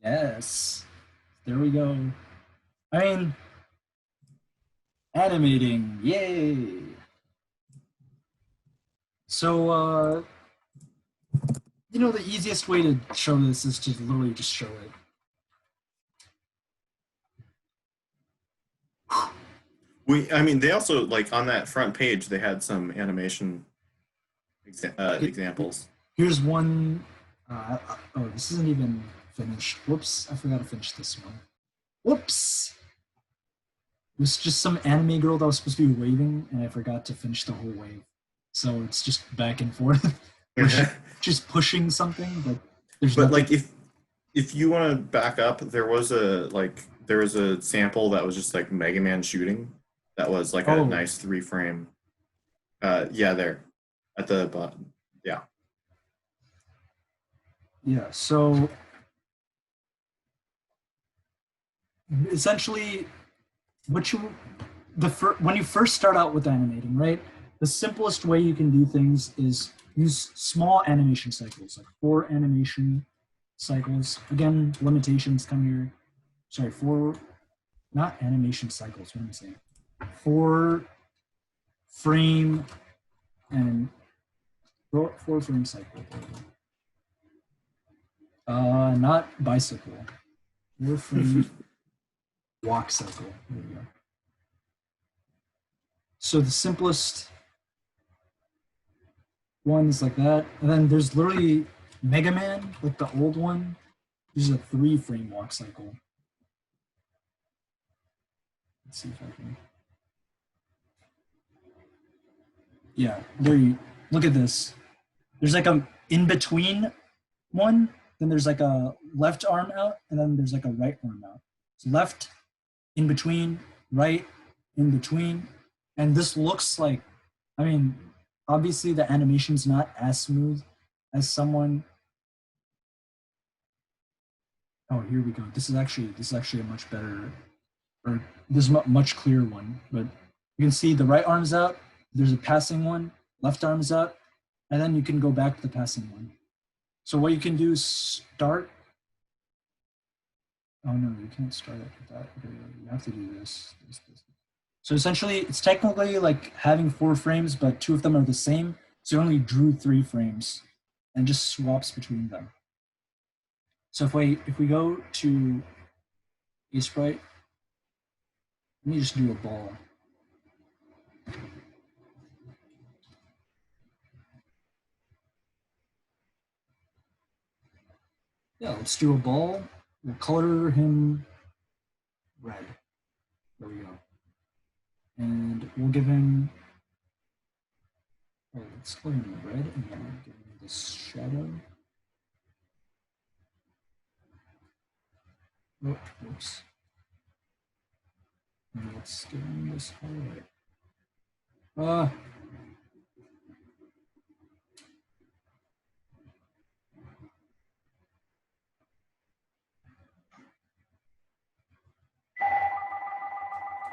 Yes. There we go. I mean, animating. Yay. So, the easiest way to show this is to literally just show it. They also, like, on that front page, they had some animation examples. Here's one. This isn't even finished. Whoops, I forgot to finish this one. Whoops. It was just some anime girl that was supposed to be waving, and I forgot to finish the whole wave. So it's just back and forth. Just pushing something, but there's But nothing. like, if you want to back up, there was a sample that was just like Mega Man shooting. That was like a nice 3-frame. Yeah, there at the bottom. Yeah. Yeah. So essentially, when you first start out with animating, right? The simplest way you can do things is use small animation cycles, like 4 animation cycles. Again, limitations come here. Sorry, 4, not animation cycles. What am I saying? 4 frame and 4-frame cycle. Not bicycle. 4-frame walk cycle. There we go. So the simplest one is like that, and then there's literally Mega Man, like the old one. This is a 3-frame walk cycle. Let's see if I can. Yeah, there you look at this. There's like a in between one, then there's like a left arm out, and then there's like a right arm out. So left, in between, right, in between. And this looks like, I mean, obviously the animation's not as smooth as someone. Oh, here we go. This is actually a much better, or this is a much clearer one. But you can see the right arm's out. There's a passing one. Left arm's out, and then you can go back to the passing one. So what you can do is start. Oh no, you can't start it with that. Okay, you have to do this. So essentially, it's technically like having 4 frames, but 2 of them are the same. So you only drew 3 frames, and just swaps between them. So if we go to a sprite, let me just do a ball. Yeah, let's do a ball. We'll color him red. There we go. And we'll give him, oh, let's color him red, and then we'll give him this shadow. Oh, whoops. And let's give him this highlight.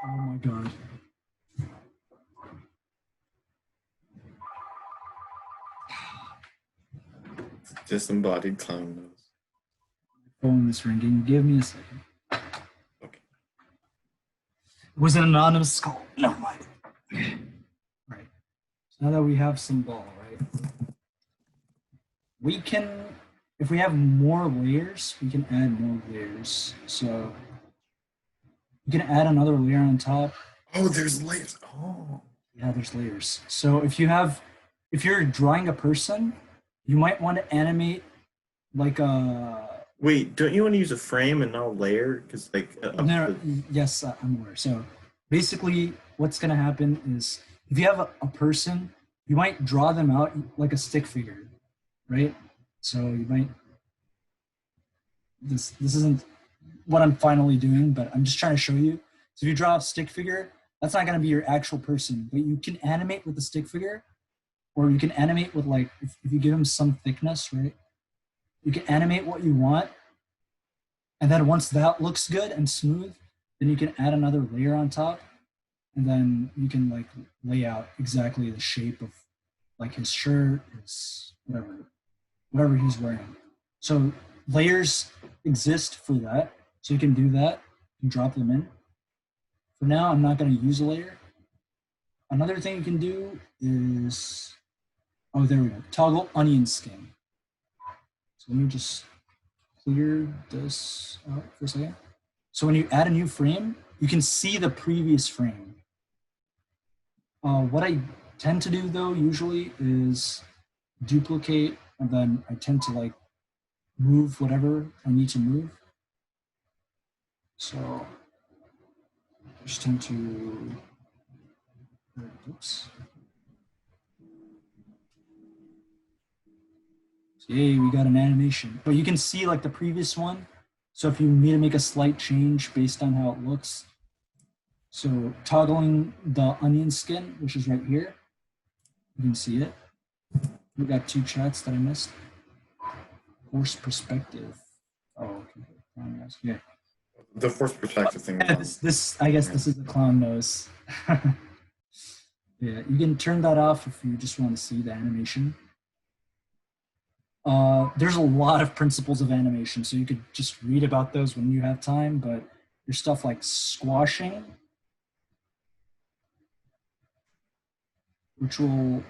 Oh my god. Disembodied clown nose. Phone is ringing. Give me a second. Okay. It was an anonymous call. Never mind. Right. So now that we have some ball, right? We can, if we have more layers, we can add more layers. So you can add another layer on top. Oh, there's layers. Oh. Yeah, there's layers. So if you're drawing a person, you might want to animate like a. Wait, don't you want to use a frame and not a layer? Because like. Yes, I'm aware. So basically, what's gonna happen is if you have a person, you might draw them out like a stick figure, right? So you might. This isn't what I'm finally doing, but I'm just trying to show you. So if you draw a stick figure, that's not going to be your actual person, but you can animate with the stick figure, or you can animate with like, if you give them some thickness, right? You can animate what you want. And then once that looks good and smooth, then you can add another layer on top. And then you can like lay out exactly the shape of like his shirt, his whatever he's wearing. So layers exist for that. So you can do that and drop them in. For now, I'm not going to use a layer. Another thing you can do is, oh, there we go. Toggle onion skin. So let me just clear this out for a second. So when you add a new frame, you can see the previous frame. What I tend to do though, usually is duplicate, and then I tend to like move whatever I need to move. So I just tend to, oops. Yay, we got an animation. But you can see like the previous one. So if you need to make a slight change based on how it looks. So toggling the onion skin, which is right here. You can see it. We got 2 chats that I missed. Force perspective. Oh, okay. Yeah. The force perspective thing. Yeah, this I guess this is the clown nose. Yeah, you can turn that off if you just want to see the animation. There's a lot of principles of animation, so you could just read about those when you have time, but there's stuff like squashing, which will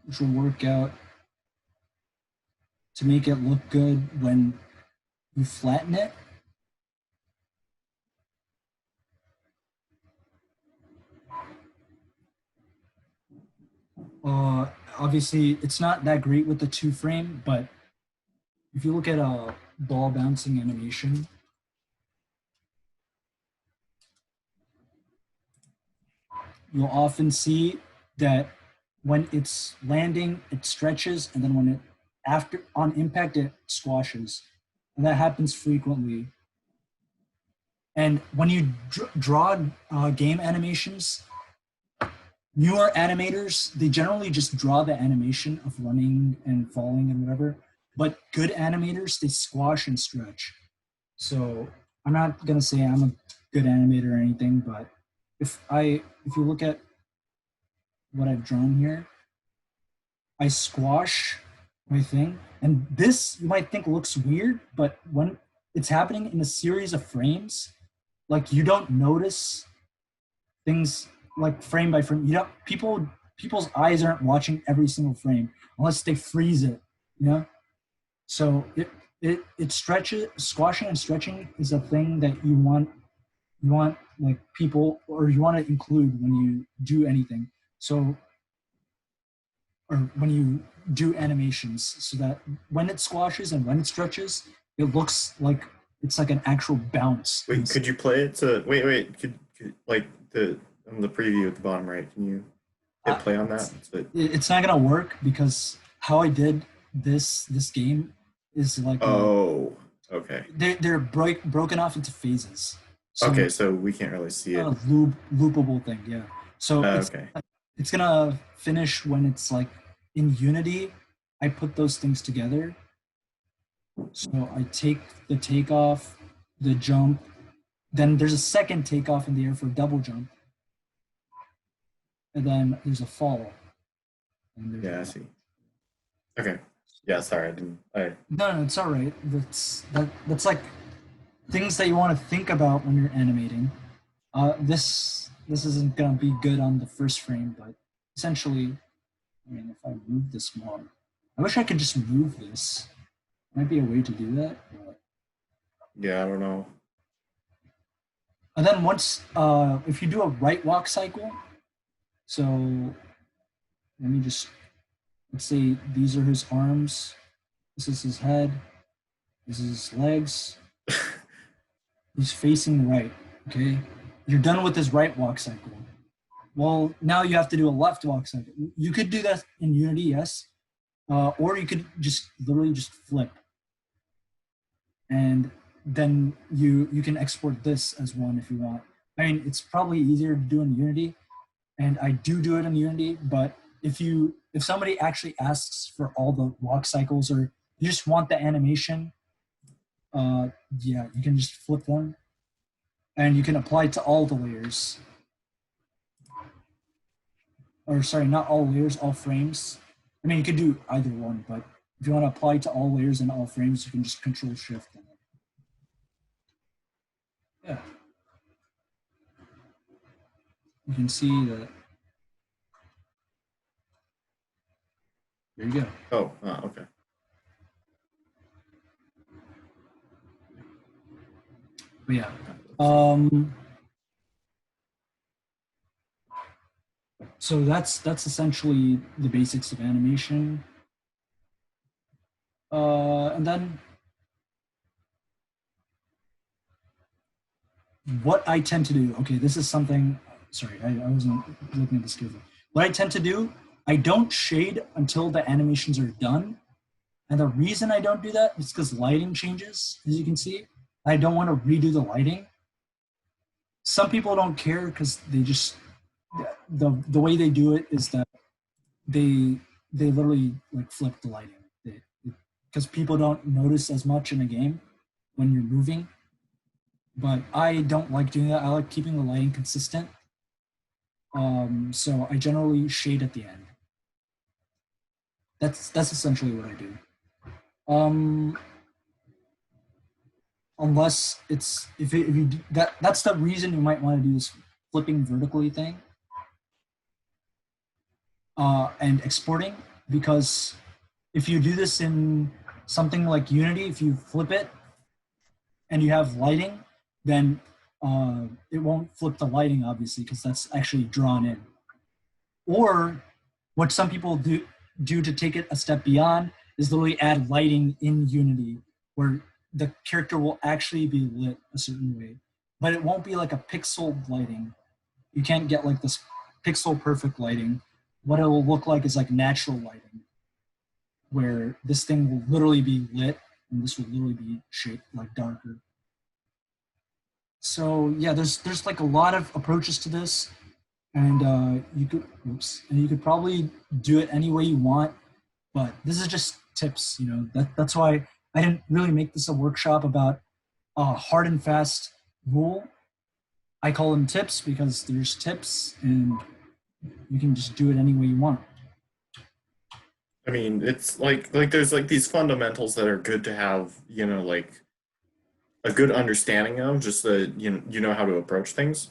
which will work out to make it look good when you flatten it. Obviously, it's not that great with the 2-frame, but if you look at a ball bouncing animation, you'll often see that when it's landing, it stretches, and then when it after on impact, it squashes, and that happens frequently. And when you draw game animations, newer animators, they generally just draw the animation of running and falling and whatever. But good animators, they squash and stretch. So I'm not gonna say I'm a good animator or anything, but if you look at what I've drawn here, I squash my thing, and this you might think looks weird, but when it's happening in a series of frames, like you don't notice things like frame by frame. You know, people's eyes aren't watching every single frame unless they freeze it, you know? So it stretches. Squashing and stretching is a thing that you want like people, or you want to include when you do anything. So, or when you do animations, so that when it squashes and when it stretches, it looks like it's like an actual bounce. Wait, could you play it to wait? Could like on the preview at the bottom right? Can you hit play on that? It's not gonna work because how I did this game is like okay. They're broken off into phases. So Okay, so we can't really see it. A loopable thing, yeah. So it's gonna finish when it's like in Unity. I put those things together. So I take the takeoff, the jump, then there's a second takeoff in the air for double jump, and then there's a fall. Yeah, I see. Okay. Yeah, sorry, No, it's all right. That's like things that you want to think about when you're animating. This isn't gonna be good on the first frame, but essentially, I mean, if I move this more, I wish I could just move this. Might be a way to do that. But... Yeah, I don't know. And then once, if you do a right walk cycle, so let me just, let's say these are his arms, this is his head, this is his legs. He's facing right, okay? You're done with his right walk cycle. Well, now you have to do a left walk cycle. You could do that in Unity, yes. Or you could just literally just flip. And then you can export this as one if you want. I mean, it's probably easier to do in Unity, and I do it in Unity, but if somebody actually asks for all the walk cycles, or you just want the animation, yeah, you can just flip them, and you can apply it to all the layers. Or sorry, not all layers, all frames. I mean, you could do either one, but if you want to apply to all layers and all frames, you can just Control Shift. Yeah. You can see that. There you go. Okay. But yeah. So that's essentially the basics of animation. And then what I tend to do, okay, this is something, sorry, I wasn't looking at this carefully. What I tend to do, I don't shade until the animations are done. And the reason I don't do that is because lighting changes, as you can see. I don't want to redo the lighting. Some people don't care because they just, the way they do it is that they literally like flip the lighting. Because people don't notice as much in a game when you're moving. But I don't like doing that. I like keeping the lighting consistent. So I generally shade at the end. That's essentially what I do. Unless it's if you that's the reason you might want to do this flipping vertically thing. And exporting. because if you do this in something like Unity, if you flip it and you have lighting, then it won't flip the lighting, obviously, because that's actually drawn in. Or what some people do to take it a step beyond is literally add lighting in Unity, where the character will actually be lit a certain way, but it won't be like a pixel lighting. You can't get like this pixel perfect lighting. What it will look like is like natural lighting, where this thing will literally be lit and this will literally be shaped like darker. So yeah, there's like a lot of approaches to this, and you could probably do it any way you want, but this is just tips. That's why I didn't really make this a workshop about a hard and fast rule. I call them tips because there's tips and you can just do it any way you want. I mean, it's like there's like these fundamentals that are good to have, like a good understanding of, just that you know how to approach things,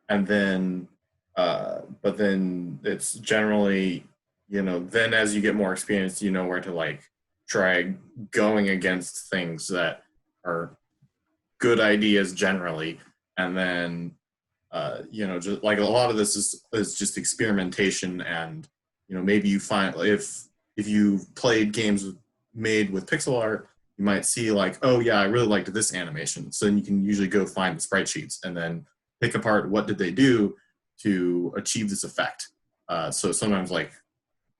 and then but then it's generally, then as you get more experience, you know where to like try going against things that are good ideas generally, and then just like a lot of this is just experimentation, and maybe you find if you've played games made with pixel art, you might see like, oh yeah, I really liked this animation. So then you can usually go find the sprite sheets and then pick apart what did they do to achieve this effect. So sometimes like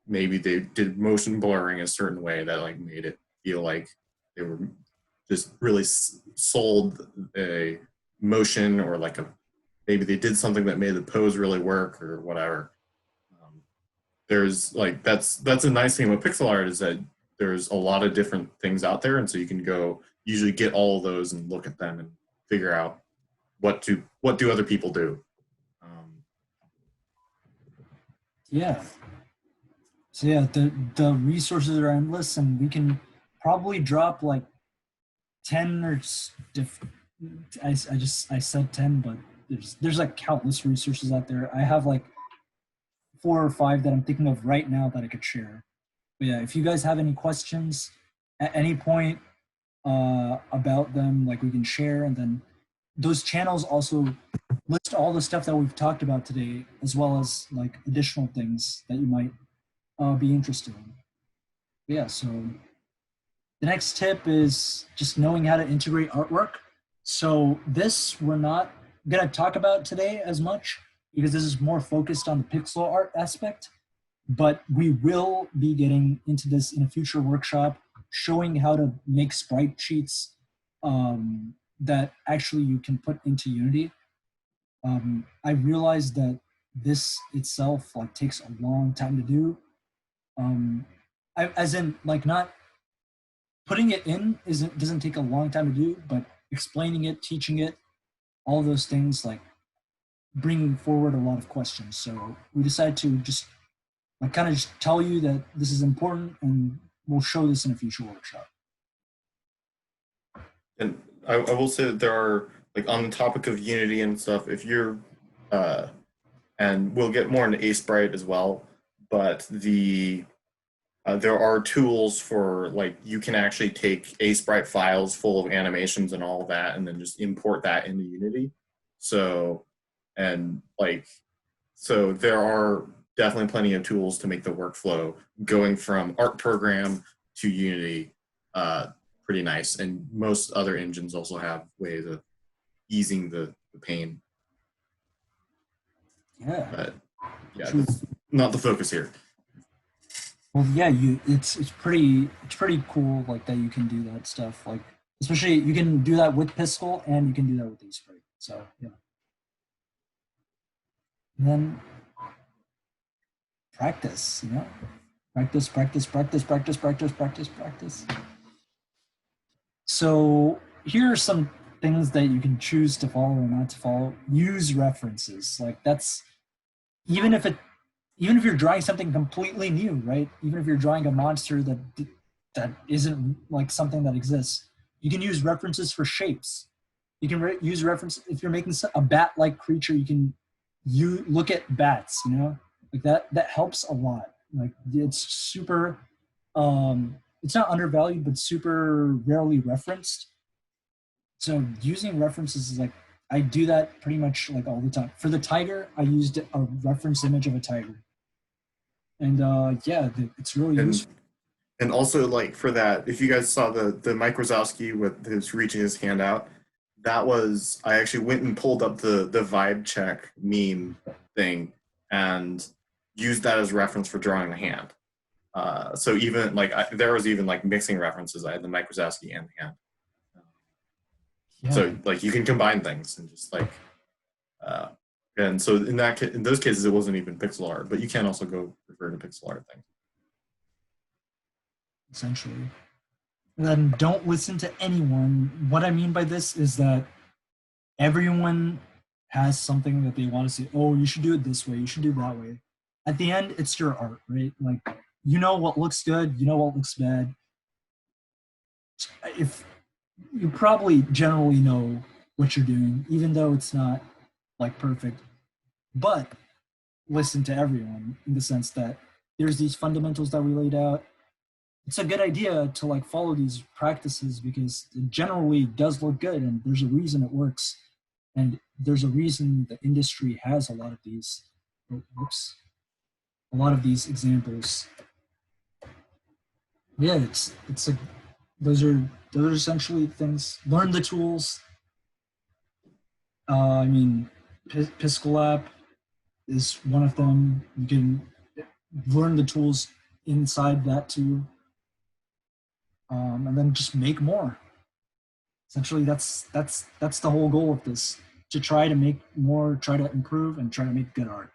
maybe they did motion blurring a certain way that like made it feel like they were just really sold a motion, or like maybe they did something that made the pose really work or whatever. There's like that's a nice thing with pixel art, is that there's a lot of different things out there, and so you can go usually get all of those and look at them and figure out what do other people do. Yeah. So yeah, the resources are endless, and we can probably drop like 10 or I said 10, but there's like countless resources out there. I have like 4 or 5 that I'm thinking of right now that I could share. But yeah, if you guys have any questions at any point about them, like we can share, and then those channels also list all the stuff that we've talked about today, as well as like additional things that you might be interested in. But yeah, so the next tip is just knowing how to integrate artwork. So this we're not gonna talk about today as much, because this is more focused on the pixel art aspect, but we will be getting into this in a future workshop, showing how to make sprite sheets that actually you can put into Unity. I realized that this itself like takes a long time to do. As in like not putting it in doesn't take a long time to do, but explaining it, teaching it, all those things like bringing forward a lot of questions. So we decided to just like kind of just tell you that this is important, and we'll show this in a future workshop. And I will say that there are, like, on the topic of Unity and stuff, if you're, and we'll get more into Sprite as well, but there are tools for, like, you can actually take Sprite files full of animations and all of that, and then just import that into Unity. So, and like, so there are definitely plenty of tools to make the workflow going from art program to Unity pretty nice. And most other engines also have ways of easing the pain. Yeah. But yeah, that's not the focus here. Well, yeah, it's pretty cool like that you can do that stuff. Like especially you can do that with Pistol and you can do that with Sprite. So yeah. And then practice, practice. So here are some things that you can choose to follow or not to follow. Use references. Like that's even if you're drawing something completely new, right? Even if you're drawing a monster that isn't like something that exists, you can use references for shapes. You can use reference if you're making a bat-like creature. You look at bats, like that helps a lot. Like it's super, it's not undervalued, but super rarely referenced. So using references is like, I do that pretty much like all the time. For the tiger, I used a reference image of a tiger. And yeah, it's really useful. And also, like for that, if you guys saw the Mike Wazowski with his reaching his hand out, that was I actually went and pulled up the vibe check meme thing and used that as reference for drawing the hand. So even like there was even like mixing references. I had the Mike Wazowski and the hand. Yeah. So like you can combine things and just like, and so in those cases it wasn't even pixel art, but you can also go refer to pixel art things. Essentially. And then don't listen to anyone. What I mean by this is that everyone has something that they want to say. Oh, you should do it this way. You should do it that way. At the end, it's your art, right? Like, you know what looks good. You know what looks bad. If you probably generally know what you're doing, even though it's not like perfect. But listen to everyone in the sense that there's these fundamentals that we laid out. It's a good idea to like follow these practices because it generally does look good and there's a reason it works. And there's a reason the industry has a lot of these, a lot of these examples. Yeah, it's a, those are essentially things. Learn the tools. I mean, Piscolab is one of them. You can learn the tools inside that too. And then just make more. Essentially, that's the whole goal of this: to try to make more, try to improve, and try to make good art.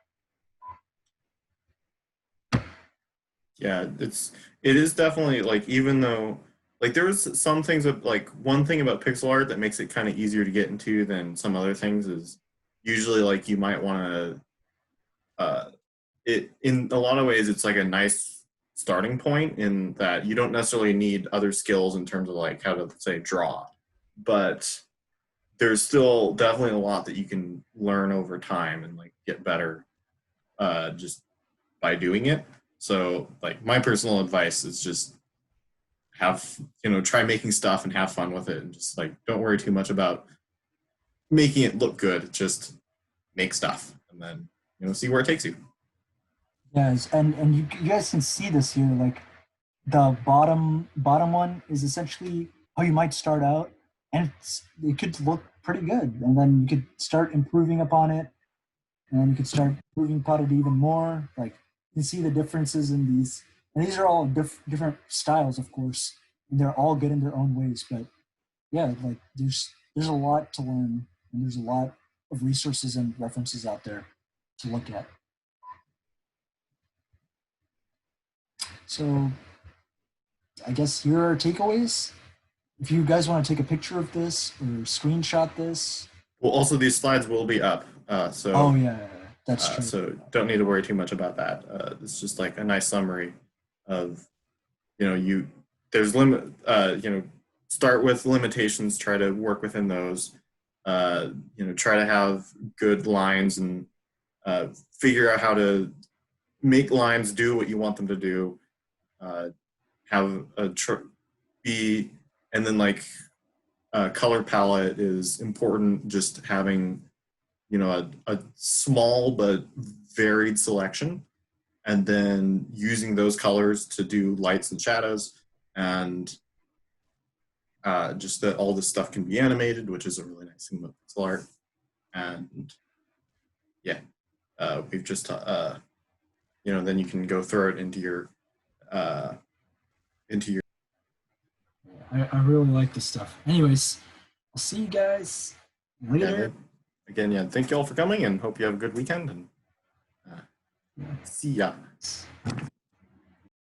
Yeah, it is definitely like even though like there's some things that like one thing about pixel art that makes it kind of easier to get into than some other things is usually like you might want to it in a lot of ways it's like a nice starting point in that you don't necessarily need other skills in terms of like how to say draw, but there's still definitely a lot that you can learn over time and like get better just by doing it. So like my personal advice is just have, try making stuff and have fun with it and just like don't worry too much about making it look good. Just make stuff and then, see where it takes you. Yes, and you guys can see this here. Like the bottom one is essentially how you might start out, and it could look pretty good, and then you could start improving upon it, and then you could start improving upon it even more. Like you can see the differences in these, and these are all different styles, of course, and they're all good in their own ways. But yeah, like there's a lot to learn, and there's a lot of resources and references out there to look at. So I guess here are takeaways. If you guys want to take a picture of this or screenshot this. Well, also these slides will be up. So oh yeah, that's true. So don't need to worry too much about that. It's just like a nice summary of, there's start with limitations, try to work within those, try to have good lines and figure out how to make lines do what you want them to do. Have a and then like color palette is important. Just having, a small but varied selection, and then using those colors to do lights and shadows, and just that all this stuff can be animated, which is a really nice thing about pixel art. And yeah, we've just then you can go throw it into your I really like this stuff. Anyways, I'll see you guys later. Again, thank you all for coming and hope you have a good weekend and see ya.